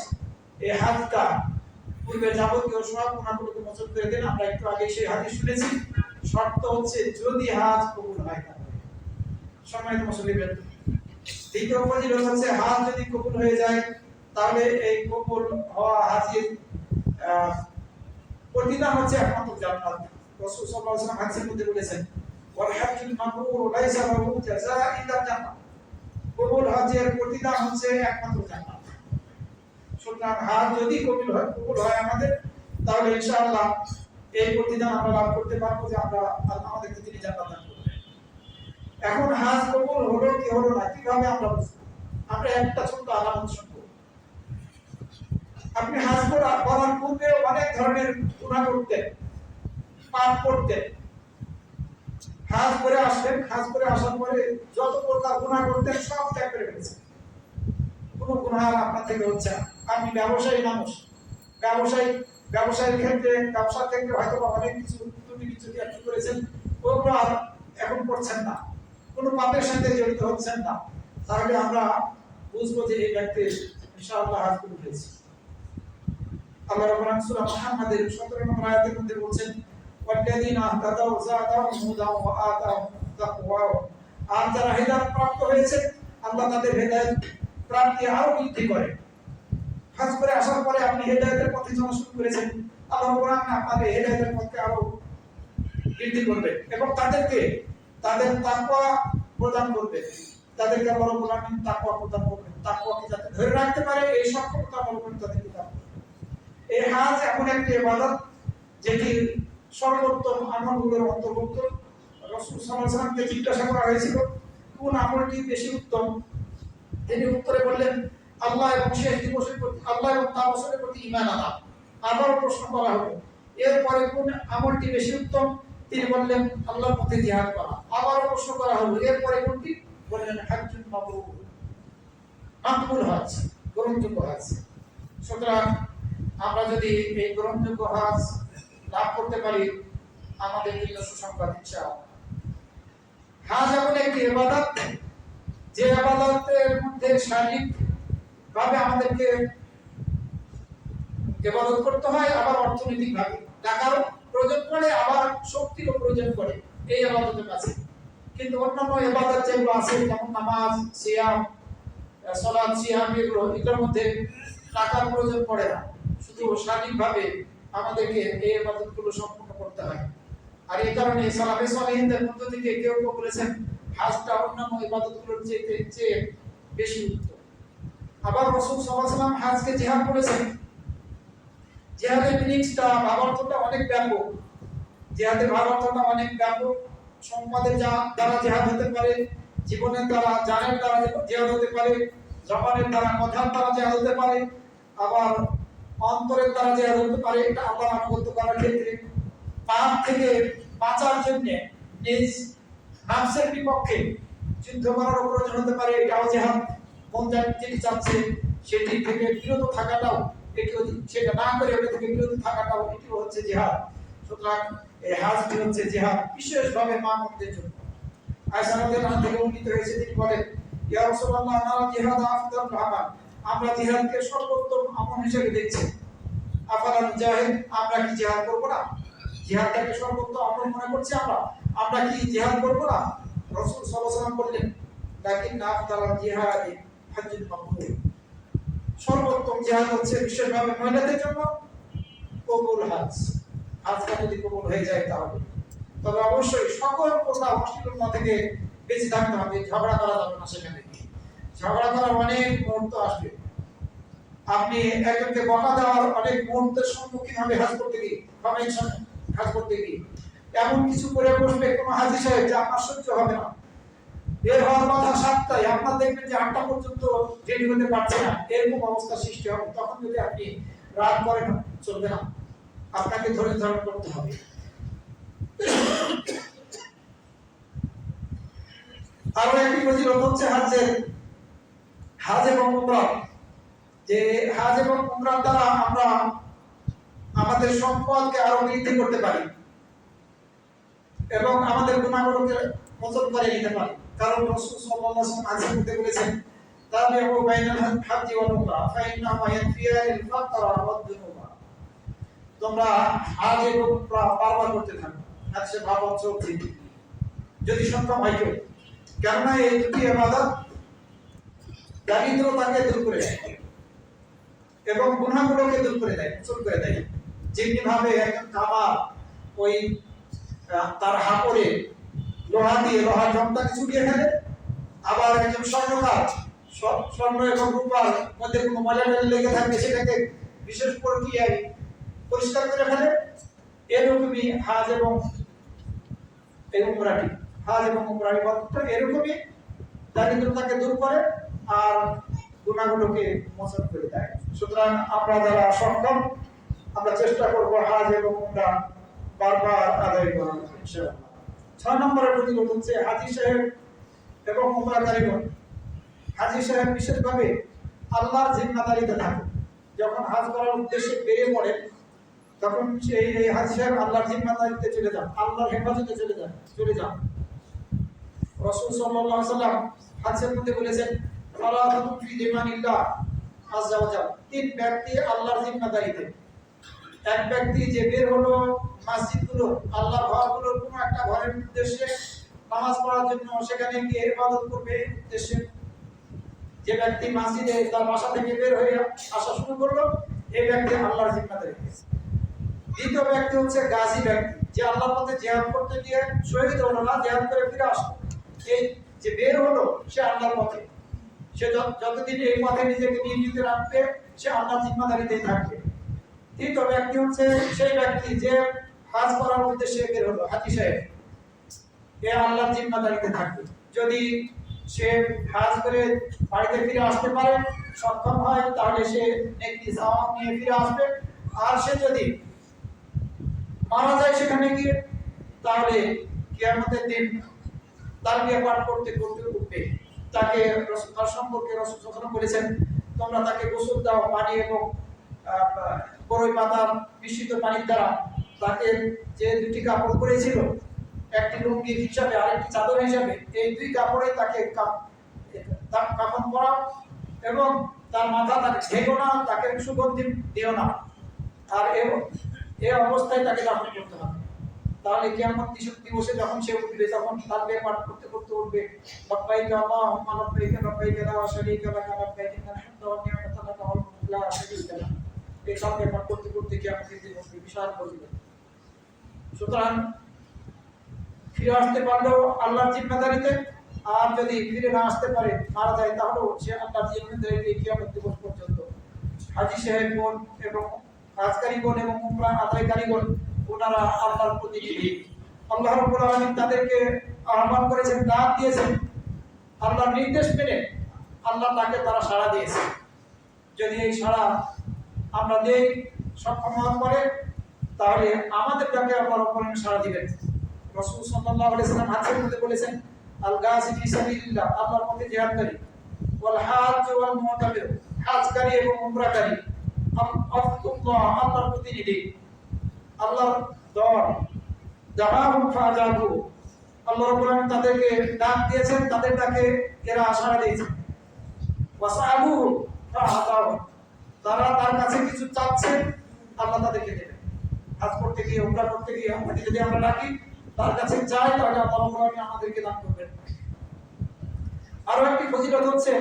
এই হজটা পূর্বের যাবতীয় সব গুনাহগুলোকে মোচন করে দেন। আমরা একটু আগে সেই হাদিস শুনেছি। শর্ত হচ্ছে যদি হজ কবুল হয় তাহলে। সম্মানিত মুসলিম, দ্বিতীয় ফজিলত হচ্ছে হজ যদি কবুল হয়ে যায় তাহলে এই কবুল হওয়া হাজির প্রতিদান হচ্ছে একমাত্র জান্নাত। রাসূল সাল্লাল্লাহু আলাইহি ওয়াসাল্লাম হাদিসের মধ্যে বলেছেন ওয়াল হাজ্জুল মাবরুর লাইসা লাহু জাযাআ ইল্লা জান্নাহ, কবুল হজের প্রতিদান হচ্ছে একমাত্র জান্নাত। সুতরাং হজ যদি কবুল হয় আমাদের, তাহলে ইনশাআল্লাহ এই প্রতিদান আমরা লাভ করতে পারবো যে আমরা আমাদেরকে তিনি জান্নাত দান করবেন। এখন হজ কবুল হলো কি হলো না কিভাবে আমরা বুঝবো? আমরা একটা ছোট্ট আলামত শুনবো। আপনি হজ করার পূর্বে অনেক ধরনের গুনাহ করতেন, পাপ করতেন। হজ করে আসলেন, হজ করে আসার পরে যত প্রকার গুনাহ করতেন সব ত্যাগ করে ফেলেছেন। কোনো গুনাহ আপনার থেকে হচ্ছে না। আপনি ব্যবসায়ী মানুষ, ব্যবসায়ের ক্ষেত্রে হয়তো অনেক কিছু ত্যাগ করেছেন, ওগুলো আর এখন করছেন না, কোনো পাপের সাথে জড়িত হচ্ছেন না। তাহলে আমরা বুঝবো যে এই ব্যক্তি ইনশাআল্লাহ হজ করে ফেলেছে। আল্লাহ রাব্বুল আলামিন সূরা মুহাম্মাদের 17 নম্বর আয়াতের মধ্যে বলেছেন ওয়াল্লাযীনা আহতাদাউ যাদাহুম হুদাও ওয়া আতাহুম তাকওয়া। আর যারা হিদায়াত প্রাপ্ত হয়েছে আল্লাহ তাদের হিদায়াত প্রাপ্তি আরো বৃদ্ধি করে। হজ করে আসার পরে আপনি হিদায়াতের পথে চলা শুরু করেছেন, আল্লাহ রাব্বুল আলামিন আপনাকে হিদায়াতের পথে আরো বৃদ্ধি করবে এবং তাদের তাকওয়া প্রদান করবে। তাদেরকে আল্লাহ রাব্বুল আলামিন তাকওয়া প্রদান করবেন। তাকওয়াকে যাতে ধরে রাখতে পারে এই সক্ষমতা আল্লাহ রাব্বুল আলামিন তাদেরকে দান করবেন। এই হজ এমন একটি ইবাদত যেটি সর্বোত্তম আমলগুলোর অন্তর্ভুক্ত। রাসূল সাল্লাল্লাহু আলাইহি ওয়াসাল্লামকে জিজ্ঞাসা করা হয়েছিল কোন আমলটি বেশি উত্তম, তিনি উত্তরে বললেন আল্লাহ এবং শেষ দিবসের প্রতি, আল্লাহ এবং তার রাসূলের প্রতি ঈমান আনা। আবার প্রশ্ন করা হলো এরপরে কোন আমলটি বেশি উত্তম, তিনি বললেন আল্লাহর পথে জিহাদ করা। আবার প্রশ্ন করা হলো এরপরে কোনটি, বললেন হাজ্জুল মাবরুর, মাকবুল হজ, গ্রহণযোগ্য হজ। সুতরাং আমরা যদি এই গ্রহণযোগ্য হজ লাভ করতে পারি আমাদের জন্য সুসংবাদ ইনশাআল্লাহ। হজ এমন একটি ইবাদত যে ইবাদতের মধ্যে শারীরিক ভাবে আমাদেরকে ইবাদত করতে হয়, আবার অর্থনৈতিক ভাবে টাকারও প্রয়োজন পড়ে, আবার শক্তিরও প্রয়োজন পড়ে এই ইবাদতের কাছে। কিন্তু অন্যান্য ইবাদত যেগুলো আছে যেমন নামাজ, সিয়াম, সালাত, সিয়াম, এগুলোর মধ্যে টাকার প্রয়োজন পড়ে না, শুধু শারীরিকভাবে আমাদেরকে এই ইবাদতগুলো সম্পূর্ণ করতে হয়। আর এই কারণে সালাফে সালেহিনদের মধ্য থেকে কেউ কেউ বলেছেন হজটা অন্যান্য ইবাদতগুলোর চেয়ে বেশি উত্তম। আবার রাসূল সাল্লাল্লাহু আলাইহি ওয়াসাল্লাম হজকে জিহাদ বলেছেন। জিহাদের মিনিংসটা ভাবার্থটা অনেক ব্যাপক। জিহাদের ভাবার্থটা অনেক ব্যাপক। সম্পদের দ্বারা জিহাদ হতে পারে, জীবনের দ্বারা, জানের দ্বারা জিহাদ হতে পারে, জবানের দ্বারা, কথার দ্বারা জিহাদ হতে পারে, আবার অন্তরের দ্বারা জিহাদ হতে পারে। এটা আল্লাহর আনুগত্য করার ক্ষেত্রে, পাপ থেকে বাঁচার জন্য নিজ নাফসের বিপক্ষে যুদ্ধ করার প্রয়োজন হতে পারে, এটাও জিহাদ। মন যেটি চাচ্ছে সেটি থেকে বিরত থাকাটাও, সেটা না করে ওটা থেকে বিরত থাকাটাও এটিও হচ্ছে জিহাদ। সুতরাং এই হজটি হচ্ছে জিহাদ, বিশেষভাবে মুমিনদের জন্য। আয়েশা রাদিয়াল্লাহু আনহা থেকে উল্লেখ হয়েছে, তিনি বলেন ইয়া রাসূলুল্লাহ নারা জিহাদ আফদালুল আমাল, আমরা জিহাদকে সর্বোত্তম আমল হিসেবে দেখছি। আফালা মুজাহিদ, আমরা কি জিহাদ করব না? জিহাদটাকে সর্বোত্তম আমল মনে করছি আমরা কি জিহাদ করব না? রাসূল সাল্লাল্লাহু আলাইহি ওয়াসাল্লাম বললেন লাকিন আফদালুল জিহাদি হজ্জুল মাবরুর, সর্বোত্তম জিহাদ হচ্ছে বিশেষভাবে মহিলাদের জন্য কবুল হজ। হজটা যদি কবুল হয়ে যায় তাহলে, তবে অবশ্যই সকল প্রকার অশ্লীলতা থেকে বেঁচে থাকতে হবে। ঝগড়া করা যাবে না, সেখানে ঝগড়া করার অনেক মুহূর্ত আসবে। আপনি একজনকে বকা দেওয়ার অনেক মুহূর্তের সম্মুখীন হবে হজ করতে গিয়ে, হজ করতে গিয়ে এমন কিছু করে বসবে কোনো হাজী সাহেব যে আপনার সহ্য হবে না। বের হওয়ার কথা 7টায়, আপনার দেখবেন যে 8টা পর্যন্ত রেডি হতে পারছে না, এরকম অবস্থা সৃষ্টি হবে। তখন যদি আপনি রাগ করেন চলবে না, আপনাকে ধরে ধারণ করতে হবে। আরো একটি ফজিলত হচ্ছে হজ এবং উমরা। যে হজ এবং উমরার দ্বারা আমরা আমাদের সম্পদকে আরো বৃদ্ধি করতে পারি এবং আমাদের গুনাহগুলোকে মোচন করে নিতে পারি। কারণ রাসূল সাল্লাল্লাহু আলাইহি ওয়াসাল্লাম হাদিসে বলেছেন তাবিউ বাইনাল হজ্জি ওয়াল উমরা ফাইন্নাহুমা ইয়ানফিয়ানিল ফাকরা ওয়াদ দুনুবা, তোমরা হজ এবং উমরা বারবার করতে থাকো। হাদিসে ভাব চলছে যদি সক্ষম হয় কেউ, কেননা এই দুটি ইবাদত দারিদ্রতাকে দূর করে দেয় এবং গুনাহগুলোকে দূর করে দেয়, মোচন করে দেয়। যেমনি ভাবে একজন কামার ওই তার হাঁপড়ে লোহার জংটাকে ছুটিয়ে ফেলে, আবার একজন স্বর্ণকার স্বর্ণ এবং রূপার মধ্যে কোনো ময়লা লেগে থাকলে সেটাকে বিশেষ প্রক্রিয়ায় পরিষ্কার করে ফেলে, এরকমই হজ এবং উমরাটি এরকমই দারিদ্রতাকে দূর করে আর গুনাহগুলোকে মোচন করে দেয়। সুতরাং আমরা যারা সক্ষম আমরা চেষ্টা করব হজ এবং উমরা বারবার আদায় করার ইনশাআল্লাহ। 6 নম্বরের ফজিলত হচ্ছে হাজী সাহেব এবং উমরাকারীগণ। হাজী সাহেব বিশেষভাবে আল্লাহর জিম্মাদারিতে থাকে। যখন হজ করার উদ্দেশ্যে বেরিয়ে পড়ে তখন এই হাজী সাহেব আল্লাহর জিম্মাদারিতে চলে যান, আল্লাহর হেফাজতে চলে যান। রাসূল সাল্লাল্লাহু আলাইহি ওয়াসাল্লাম হাদিসের মধ্যে বলেছেন, সালাতুন ফি দিমানিল্লাহ আযজা ওয়া জাল। 3 ব্যক্তি আল্লাহর জিম্মাদারিতে। এক ব্যক্তি যে বের হলো মসজিদগুলো, আল্লাহর ঘরগুলোর কোনো একটা ঘরের উদ্দেশ্যে নামাজ পড়ার জন্য, সেখানে গিয়ে ইবাদত করবে এই উদ্দেশ্যে। যে ব্যক্তি মসজিদে তার বাসা থেকে বের হয়ে আসা শুরু করলো, এই ব্যক্তি আল্লাহর জিম্মাদারিতে। দ্বিতীয় ব্যক্তি হচ্ছে গাজী ব্যক্তি, যে আল্লাহর পথে জিহাদ করতে গিয়ে শহীদ হলো না, জিহাদ করে ফিরে আসলো। এই যে বের হলো সে আল্লাহর পথে, সে যতদিন এই পথে নিজেকে নিয়োজিত রাখবে সে আল্লাহর জিম্মাদারিতেই থাকবে। তৃতীয় ব্যক্তি হচ্ছে সেই ব্যক্তি যে হজ করার উদ্দেশ্যে বের হলো, হাজী সাহেব, এ আল্লাহর জিম্মাদারিতে থাকবে। যদি সে হজ করে বাড়িতে ফিরে আসতে পারে, সক্ষম হয়, তাহলে সে নেকি সওয়াব নিয়ে ফিরে আসবে। আর সে যদি মারা যায় সেখানে গিয়ে, তাহলে কিয়ামতের দিন তালবিয়া পাঠ করতে করতে উঠবে। তাকে তার সম্পর্কে রাসূল সাল্লাল্লাহু আলাইহি ওয়াসাল্লাম বলেছেন, তোমরা তাকে গোসল দাও পানি এবং বড়ই পাতার মিশ্রিত পানির দ্বারা। তাকে যে 2টি কাপড় পরেছিল, একটি লুঙ্গি হিসাবে আরেকটি চাদর হিসাবে, এই 2 কাপড়ে তাকে কাফন পরাও এবং তার মাথা তাকে ঢেকো না, তাকে সুগন্ধি দিও না। আর এই অবস্থায় তাকে দাফন করতে হবে। তাহলে কিয়ামত দিবসে যখন সে উঠবে তখন তালবিয়া পাঠ করতে করতে উঠবে, লাব্বাইক আল্লাহুম্মা লাব্বাইক লাব্বাইক লা শারীকা লাক লাব্বাইক ইন্নাল হামদা ওয়ান নি'মাতা লাক ওয়াল মুলকু লা শারীকা লাক। এই তালবিয়া পাঠ করতে করতে কিয়ামতের দিন উঠবে, বিশাল ফজিলত। সুতরাং ফিরে আসতে পারলেও আল্লাহর জিম্মাদারিতে, আর যদি ফিরে না আসতে পারে, মারা যায়, তাহলেও সে আল্লাহর জিম্মাদারিতে কিয়ামত দিবস পর্যন্ত। হাজী সাহেবগণ এবং হজকারীগণ এবং উমরা আদায়কারীগণ ওনারা আল্লাহর প্রতিনিধি। আল্লাহ রাব্বুল আলামিন তাদেরকে আহ্বান করেছেন, ডাক দিয়েছেন, আল্লাহর নির্দেশ মেনে আল্লাহ তাকে তারা সাড়া দিয়েছে। যদি এই সাড়া আমরা দেই, সক্ষম হওয়ার পরে, তাহলে আমাদের ডাকে আল্লাহ রাব্বুল আলামিন সাড়া দিবেন। রাসূল সাল্লাল্লাহু আলাইহি ওয়াসাল্লাম হাদিসের মধ্যে বলেছেন, আল গাযী ফি সাবিলিল্লাহ, আল্লাহর পথে জিহাদকারী, ওয়াল হাজ ওয়াল মুতামির, হজকারী এবং উমরাকারী, আল্লাহ আল্লাহর প্রতিনিধি, আল্লাহর দল, দাআহুম ফাজাবু, আল্লাহ রাব্বুল আলামিন তাদেরকে ডাক দিয়েছেন, তাদের ডাকে এরা সাড়া দিয়েছে। ওয়াসালু ফাআতাহু, তারা তার কাছে কিছু চাচ্ছে, আল্লাহ তাদেরকে দেবেন। হজ করতে গিয়ে, উমরা করতে গিয়ে যদি আমরা ডাকি, তার কাছে যাই, তাহলে আল্লাহ রাব্বুল আলামিন আমাদেরকে দান করবেন। আরো একটি ফজিলত হচ্ছে,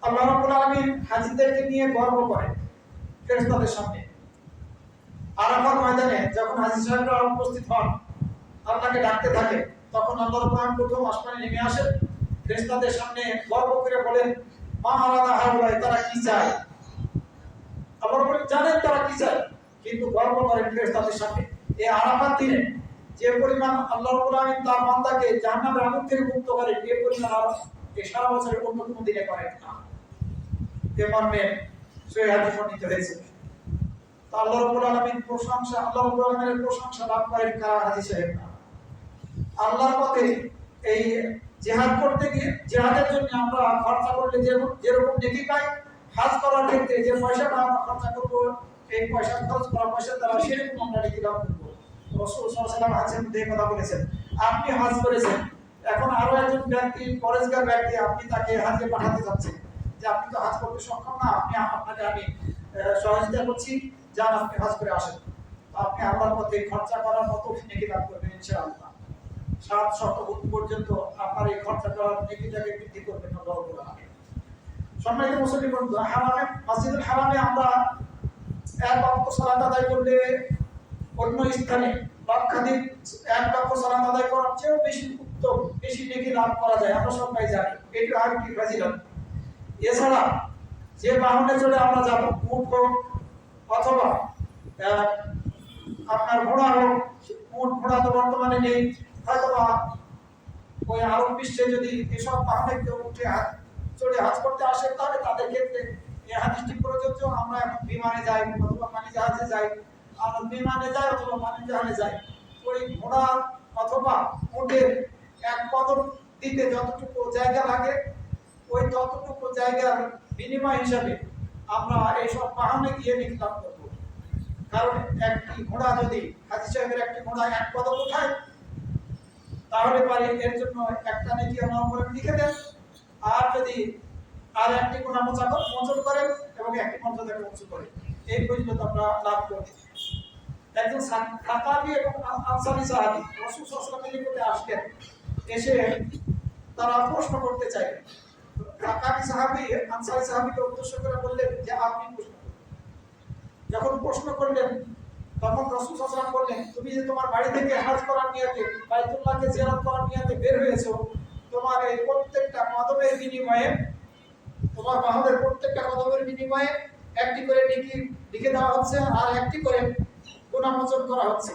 আল্লাহ রাব্বুল আলামিন হাজীদেরকে নিয়ে গর্ব করেন ফেরেশতাদের সামনে। আরাফাত ময়দানে যখন হাজী সাহেবরা উপস্থিত হন, আল্লাহকে ডাকতে থাকে, তখন আল্লাহ রাব্বুল আলামিন প্রথম আসমানে নেমে আসেন, ফেরেশতাদের সামনে গর্ব করে বলেন, মা আরাদা হাউলাই, তারা কি চায়। আল্লাহ রাব্বুল আলামিন জানেন তারা কি চায়, কিন্তু গর্ব করেন ফেরেশতাদের সামনে। এই আরাফাত দিনে যে পরিমাণ আল্লাহ রাব্বুল আলামিন তার বান্দাকে জাহান্নামের আগুন থেকে মুক্ত করেন, এই পরিমাণ আর এই সারা বছরের অন্য কোনো দিনে করেন না। এ মর্মে সহিহ হাদিস বর্ণিত হয়েছে। আল্লাহ রাব্বুল আলামিন প্রশংসা, আল্লাহ রাব্বুল আলামিনের প্রশংসা লাভ করেন কারা? হাজী সাহেবরা। আল্লাহর পথে এই জিহাদ করতে গিয়ে, জিহাদের জন্য আমরা খরচা করলে যেরকম নেকি পাই, হজ করার ক্ষেত্রে যে পয়সাটা আমরা খরচা করব, এই পয়সা খরচ করা পয়সা দ্বারা সেরকম আমরা নেকি লাভ করব। রাসূল সাল্লাল্লাহু আলাইহি ওয়াসাল্লাম হাদিসের মধ্যে কথা বলেছেন, আপনি হজ করেছেন, এখন আরো একজন ব্যক্তি, পরেশগার ব্যক্তি, আপনি তাকে হজে পাঠাতে যাচ্ছেন, যে আপনি তো হজ করতে সক্ষম না, আপনাকে আমি সহযোগিতা করছি, যান আপনি হজ করে আসেন। আপনি আল্লাহর পথে খরচা করার মতো নেকি লাভ করবেন ইনশাআল্লাহ। 700 পর্যন্ত আপনার এই খরচা করার নেকিটাকে বৃদ্ধি করবেন আল্লাহ রাব্বুল আলামিন। সম্মানিত মুসলিম বন্ধু, হারামে, মসজিদুল হারামে আমরা এক ওয়াক্ত সালাত আদায় করলে অন্য স্থানে লক্ষাধিক 1 লক্ষ সালাত আদায় করার চেয়েও বেশি উত্তম, বেশি নেকি লাভ করা যায়, আমরা সবাই জানি। এটা আর কি ফাজিলত। এছাড়া যে বাহনে চড়ে আমরা যাব, উট হোক অথবা আপনার ঘোড়া হোক, উট ঘোড়া তো বর্তমানে নেই, হয়তোবা ওই আরব বিশ্বে যদি এসব বাহনে কেউ উঠে চড়ে হাজ করতে আসে, তাহলে তাদের ক্ষেত্রে এই হাদিসটি প্রযোজ্য। আমরা এখন বিমানে যাই অথবা পানি জাহাজে যাই, আমরা বিমানে যাই অথবা পানি জাহাজে যাই, ওই ঘোড়া অথবা উটের এক কদম দিতে যতটুকু জায়গা লাগে, ওই ততটুকু জায়গার বিনিময় হিসাবে আমরা এইসব বাহনে গিয়ে নেকি লাভ করবো। কারণ একটি ঘোড়া যদি হাজী সাহেবের একটি ঘোড়া 1 কদম উঠায়, তাহলে পারে এর জন্য একটা নেকি আমার উপরে লিখে দেন, আর যদি আর একটি ঘোড়া মোচন করেন এবং একটি মর্যাদাকে উঁচু করেন, এই পর্যন্ত আমরা লাভ করি। একজন সাহাবী এবং আনসারী সাহাবী রাসূল সাল্লাল্লাহু আলাইহি ওয়াসাল্লামের নিকটে আসলেন, এসে তারা প্রশ্ন করতে চাইলেন। সাহাবী আনসারী সাহাবীকে উদ্দেশ্য করে বললেন যে আপনি প্রশ্ন করুন। যখন প্রশ্ন করলেন তখন রাসূল সাল্লাল্লাহু আলাইহি ওয়াসাল্লাম বললেন, তুমি যে তোমার বাড়ি থেকে হজ করার নিয়তে বাইতুল্লাহকে জিয়ারত করার নিয়তে বের হয়েছো, তোমার এই প্রত্যেকটা কদমের বিনিময়ে, তোমার বাহুদের প্রত্যেকটা কদমের বিনিময়ে একটি করে নেকি লিখে দেওয়া হচ্ছে আর একটি করে গুনাহ মোচন করা হচ্ছে।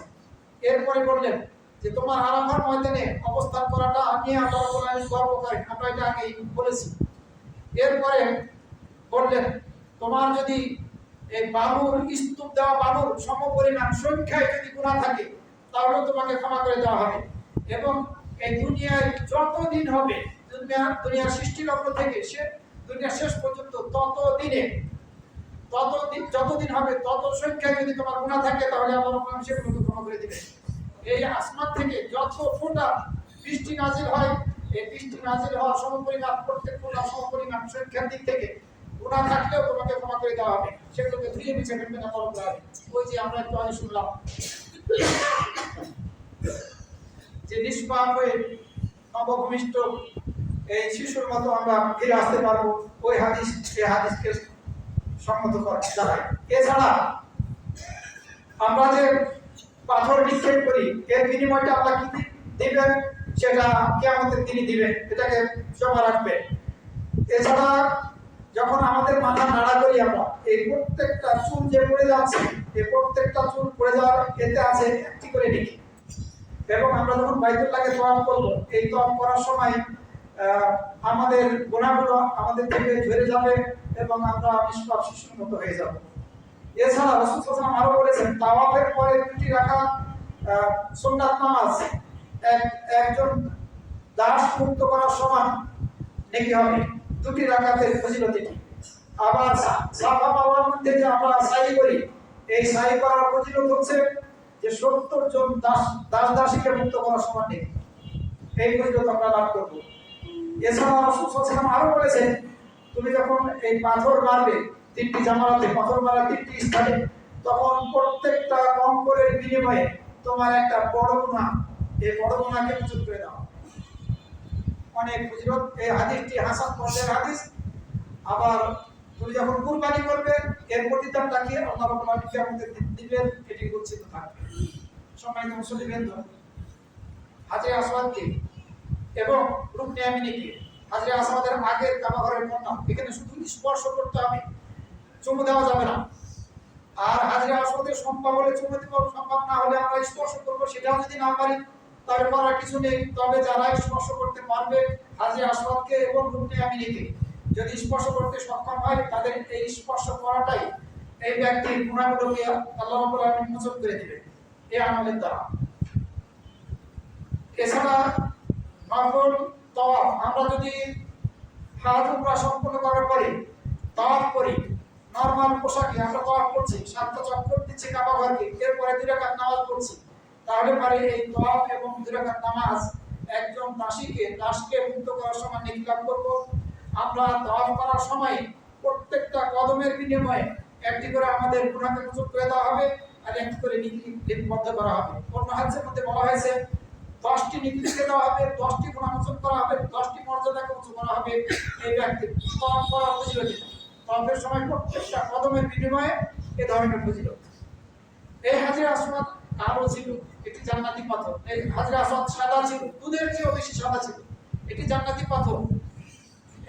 এরপরে বললেন যে তোমার আরাফার ময়দানে অবস্থান করাটা নিয়ে আল্লাহ রাব্বুল আলামিন গর্ব করেন, আমরা এটা আগেই বলেছি। এরপরে বললেন তোমার যদি এই বালুর স্তূপ দেওয়া বালুর সমপরিমাণ সংখ্যায় যদি গুনাহ থাকে, তাহলে তোমাকে ক্ষমা করে দেওয়া হবে। এবং এই দুনিয়ায় যতদিন হবে, দুনিয়ার সৃষ্টিলগ্ন থেকে দুনিয়ার শেষ পর্যন্ত যতদিন হবে তত সংখ্যায় যদি তোমার গুনাহ থাকে, তাহলে আল্লাহ রাব্বুল আলামিন সেগুলোকে ক্ষমা করে দিবেন। এই আসমান থেকে যত ফোঁটা বৃষ্টি নাজিল হয়, এই বৃষ্টি নাজিল হওয়ার সমপরিমাণ, প্রত্যেক ফোঁটা সমপরিমাণ সংখ্যার দিক থেকে গুনাহ থাকলেও তোমাকে ক্ষমা করে দেওয়া হবে, সেগুলোকে ধুয়ে মুছে ফেলবেন আল্লাহ রাব্বুল আলামিন। ওই যে আমরা একটু আগে শুনলাম যে নিষ্পাপ হয়ে নবভূমিষ্ঠ এই শিশুর মতো আমরা ফিরে আসতে পারবো, ওই হাদিসকে সম্মত করা যায়। এছাড়া আমরা যে পাথর নিক্ষেপ করি, এর বিনিময়টা আল্লাহ কি দিবেন, সেটা কিয়ামতের দিনই দিবেন, এটাকে জমা রাখবেন। এছাড়া যখন আমাদের মাথা নাড়া করি আমরা, এই প্রত্যেকটা চুল যে পড়ে যাচ্ছে, এই প্রত্যেকটা চুল পড়ে যাওয়ার এতে আছে একটি করে নেকি। এবং আমরা যখন বাইতুল্লাহকে তওয়াফ করব, এই তওয়াফ করার সময় আমাদের গুনাহগুলো আমাদের থেকে ঝরে যাবে এবং আমরা নিষ্পাপ শিশুর মতো হয়ে যাব। এছাড়া রাসূল সাল্লাল্লাহু আলাইহি ওয়াসাল্লাম আরো বলেছেন, তাওয়াফের পরে 2টি রাকাত সুন্নাত নামাজ একজন দাস মুক্ত করার সমান নেকি হবে, 2টি রাকাতের ফজিলত এটি। আবার সাফা মারওয়ার মধ্যে যে আমরা সাই করি, এই সাই করার ফজিলত হচ্ছে যে 70 জন দাসীকে মুক্ত করার সমান নেকি, এই ফজিলত আমরা লাভ করব। এছাড়া রাসূল সাল্লাল্লাহু আলাইহি ওয়াসাল্লাম আরো বলেছেন, তুমি যখন এই পাথর মারবে 3টি জামারাতে, পাথর মারা 3টি স্থানে, তখন প্রত্যেকটা কঙ্করের বিনিময়ে তোমার একটা বড় গুনাহ, এই বড় গুনাহকে মোচন করে দাও। অনেক ফজিলত। এই হাদিসটি হাসান পর্যায়ের হাদিস। আবার তুমি যখন কুরবানি করবে, এর প্রতিদানটা কি আল্লাহ রাব্বুল আলামিন কিয়ামতের দিন দিবেন, এটি গচ্ছিত থাকবে। সম্মানিত মুসলিমবৃন্দ, হাজরে আসওয়াদকে এবং রুকনে ইয়ামিনীকে, হাজরে আসওয়াদের আগের কাবা ঘরের কন্যা, এখানে শুধু স্পর্শ করতে হবে, চুমু দেওয়া যাবে না। আর হাজরে আসওয়াদের সম্ভব হলে চুমু দেব, সম্ভব না হলে আমরা স্পর্শ করব, সেটাও যদি না পারি তাহলে করার কিছু নেই। তবে যারা স্পর্শ করতে পারবে হাজরে আসওয়াদকে এবং রুকনে ইয়ামিনীকে, যদি স্পর্শ করতে সক্ষম হয়, তাদের এই স্পর্শ করাটাই এই ব্যক্তির গুনাহগুলোকে আল্লাহ রাব্বুল আলামিন মোচন করে দিবেন এই আমলের দ্বারা। এছাড়া নফল তাওয়াফ, আমরা যদি হাজ উমরা সম্পন্ন করার পরে তাওয়াফ করি, নরমাল পোশাকে আমরা তাওয়াফ করছি, 7টা চক্কর দিচ্ছি কাবা ঘরকে, এরপরে 2 রাকাত নামাজ পড়ছি, তাহলে পারে এই তাওয়াফ এবং 2 রাকাত নামাজ একজন দাসকে মুক্ত করার সময় নেকি লাভ করব। আমরা তাওয়াফ করার সময় প্রত্যেকটা কদমের বিনিময়ে একটি করে আমাদের গুনাহকে মোচন করে দেওয়া হবে আর একটি করে নেকি লিপিবদ্ধ করা হবে। অন্য হাদিসের মধ্যে বলা হয়েছে 10টি নেকি লিখে দেওয়া হবে, 10টি গুনাহ মোচন করা হবে, 10টি মর্যাদাকে উঁচু করা হবে এই ব্যক্তির। তাওয়াফ করার ফজিলত, তাওয়াফের সময় প্রত্যেকটা কদমের বিনিময়ে এ ধরনের ফজিলত। এই হাজরে আসওয়াদ আরো ছিল এটি জান্নাতি পাথর। এই হাজরে আসওয়াদ সাদা ছিল, দুধের চেয়েও বেশি সাদা ছিল, এটি জান্নাতি পাথর।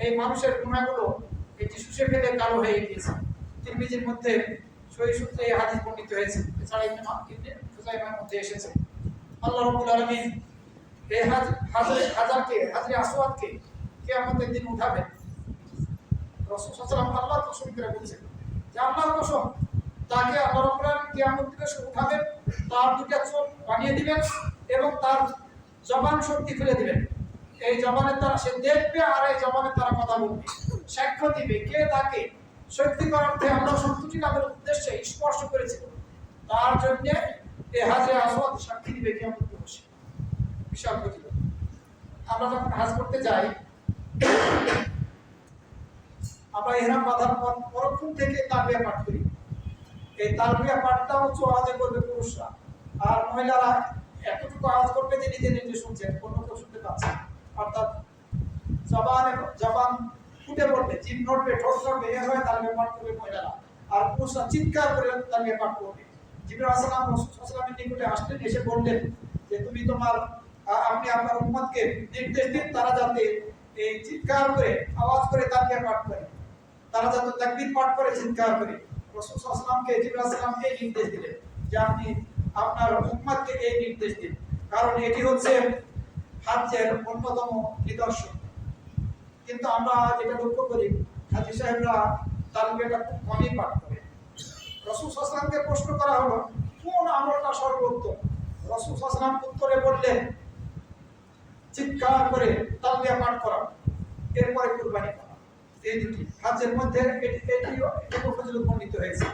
এই মানুষের গুনাহগুলো এটি শুষে ফেলে কালো হয়ে গিয়েছে। তিরমিজির মধ্যে সহিহ সূত্রে এই হাদিস বর্ণিত হয়েছে, এছাড়া ইবনে খুজাইমার মধ্যে এসেছে। আল্লাহ রাব্বুল আলামিন এই হাজরে আসওয়াদকে কিয়ামতের দিন উঠাবেন। রাসূল সাল্লাল্লাহু আলাইহি ওয়াসাল্লাম আল্লাহর কসম করে বলেছেন যে আল্লাহর কসম, তাকে আল্লাহ রাব্বুল আলামিন কিয়ামত দিবসে উঠাবেন, তার দুটো চোখ বানিয়ে দিবেন এবং তার জবান শক্তি ফেলে দিবেন। এই জবানের দ্বারা সে দেখবে আর এই জবানের দ্বারা কথা বলবে, সাক্ষ্য দিবে কে তাকে সত্যিকার অর্থে আমরা সন্তুষ্টি লাভের উদ্দেশ্যে স্পর্শ করেছিল, তার জন্য এই হাজরে আসওয়াদ সাক্ষী দিবে কিয়ামত দিবসে। বিশাল ফজিলত। আমরা যখন হাজ করতে যাই, আমরা ইহরাম বাঁধার পর পরক্ষণ থেকে তালবিয়া পাঠ করি। এই তালবিয়া পাঠটা উচ্চ আওয়াজে করবে পুরুষরা, আর মহিলারা এতটুকু আওয়াজ করবে যে নিজে নিজে শুনছেন, অন্য কেউ শুনতে পাচ্ছে। অর্থাৎ জবান ফুটে পড়বে, জিভ নড়বে, ঠোঁট নড়বে, এভাবে তালবিয়া পাঠ করবে মহিলারা। আর পুরুষরা চিৎকার করে তালবিয়া পাঠ করবে। জিবরাইল আলাইহিস সালাম রাসূল সাল্লাল্লাহু আলাইহি ওয়াসাল্লামের নিকটে আসলেন, এসে বললেন যে তুমি আপনি আপনার উম্মতকে নির্দেশ দিন তারা যাতে এই চিৎকার করে আওয়াজ করে তালবিয়া পাঠ করে, তারা যাতে তাকবীর পাঠ করে চিৎকার করে। রাসূল সাল্লাল্লাহু আলাইহি ওয়াসাল্লামকে জিবরাইল আলাইহিস সালাম এই নির্দেশ দিলেন যে আপনি আপনার উম্মতকে এই নির্দেশ দিন, কারণ এটি হচ্ছে হজ্জের অন্যতম নিদর্শন। কিন্তু আমরা যেটা লক্ষ্য করি, হাজী সাহেবরা তালবিয়াটা খুব কমই পাঠ করে। রাসূল সাল্লাল্লাহু আলাইহি ওয়াসাল্লামকে প্রশ্ন করা হলো কোন আমলটা সর্বোত্তম। রাসূল সাল্লাল্লাহু আলাইহি ওয়াসাল্লাম উত্তরে বললেন চিৎকার করে তালবিয়া পাঠ করা, এরপরে কুরবানি করা। এই দুটি হজ্জের মধ্যে এটিও ফজিলত বর্ণিত হয়েছে।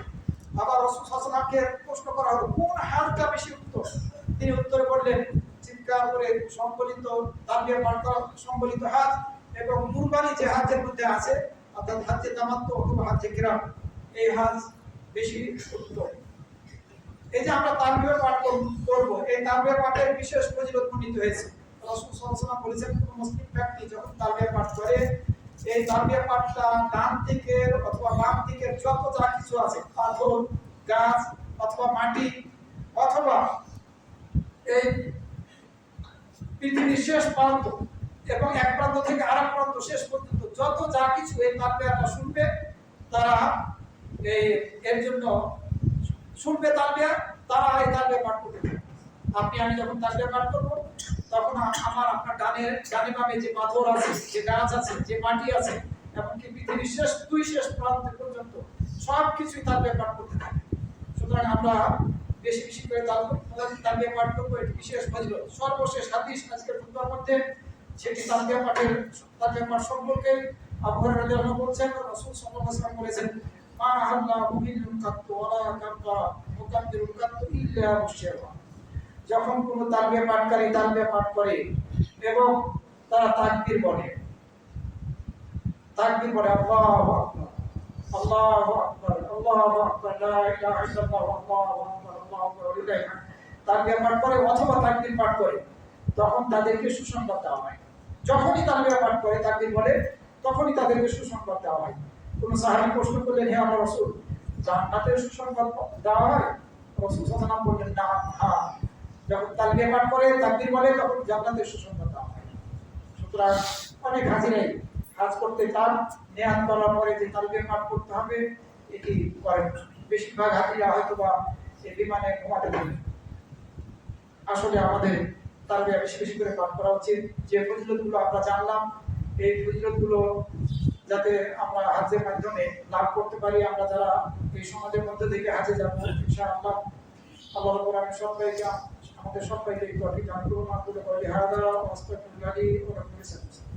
আবার রাসূল সাল্লাল্লাহু আলাইহি ওয়াসাল্লামকে প্রশ্ন করা হলো কোন হাজটা বেশি উত্তম। তিনি উত্তরে বললেন চিৎকার করে সংবলিত তালবিয়া পাঠ করা সংবলিত হাজ, এবং কুরবানি যে হাজের মধ্যে আছে অর্থাৎ হাজ্জে তামাত্তু অথবা হাজ্জে কিরাম, এই হাজ বেশি উত্তম। এই যে আমরা তালবিয়া পাঠ করব, এই তালবিয়া পাঠের বিশেষ ফজিলত বর্ণিত হয়েছে। রাসূল সাল্লাল্লাহু আলাইহি ওয়াসাল্লাম বলেছেন কোন মুসলিম ব্যক্তি যখন তালবিয়া পাঠ করে, এই তালবিয়া পাঠটা ডান দিকের অথবা বাম দিকের যত যা কিছু আছে, পাথর, গাছ অথবা মাটি অথবা এই পৃথিবীর শেষ প্রান্ত এবং এক প্রান্ত থেকে আরেক প্রান্ত শেষ পর্যন্ত যত যা কিছু এই তালবিয়াটা শুনবে, তারা এর জন্য শুনবে তালবিয়া, তারা এই তালবিয়া পাঠ করতে থাকবে। আমি যখন তালবিয়া পাঠ করব, তখন আপনার ডানে বামে যে পাথর আছে, যে গাছ আছে, যে মাটি আছে, এমনকি পৃথিবীর শেষ প্রান্ত পর্যন্ত সব কিছুই তালবিয়া পাঠ করতে থাকবে। সুতরাং আমরা বেশি বেশি করে তালবিয়া পাঠ করবো, এটি বিশেষ ফজিলত। সর্বশেষ হাদিস আজকের খুতবার মধ্যে সেটি তালবিয়া পাঠ সম্পর্কে আবু হুরায়রা রাদিয়াল্লাহু আনহু বলেছেন, রাসূল সাল্লাল্লাহু আলাইহি ওয়াসাল্লাম বলেছেন মা আল্লাহ মুমিনুন কাত্তু ওয়ালা কাব্বা মুকাব্বিরুন কাত্তু ইল্লা মুশরিকা। যখন কোন তালবিয়া পাঠকারী তালবিয়া পাঠ করে এবং তারা তাকবীর বলে আল্লাহু আকবার আল্লাহু আকবার আল্লাহু আকবার লা ইলাহা ইল্লাল্লাহ আল্লাহু আকবার আল্লাহু আকবার ওলিল্লাহিল হামদ, তালবিয়া পাঠ করে অথবা তাকবীর পাঠ করে, তখন তাদেরকে সুসংবাদ দেওয়া হয়। যখনই তালবিয়া পাঠ করে তাকবীর বলে, তখনই তাদেরকে সুসংবাদ দেওয়া হয়। কোন সাহাবী প্রশ্ন করলেন, হে আল্লাহর রাসূল, জান্নাতের সুসংবাদ দেওয়া হয়? রাসূল সাল্লাল্লাহু আলাইহি ওয়াসাল্লাম বললেন, না, হ্যাঁ, যখন তালবিয়া পাঠ করে তাকবীর বলে তখন জান্নাতের সুসংবাদ দেওয়া হয়। সুতরাং অনেক হাজিরাই কাজ করতে তার নিয়াত করার পরে যে তালবিয়া পাঠ করতে হবে এটি করেন। বেশিরভাগ হাজিরা হয়তো বা এই বিমানে ঘুমাতে পারে। আসলে আমাদের তালবিয়া বেশি বেশি করে পাঠ করা উচিত। যে ফজিলতগুলো আমরা জানলাম, এই ফজিলতগুলো যাতে আমরা হাজের মাধ্যমে লাভ করতে পারি। আমরা যারা এই সমাজের মধ্যে থেকে হাজে যাব, ইনশাআল্লাহ আল্লাহ রাব্বুল আলামিন আমাদের সবাইকে এই তৌফিক দান করুন। আল্লাহ বলি হাদা ওয়াস্তাগফিরুল্লাহি ওয়া লাকুম।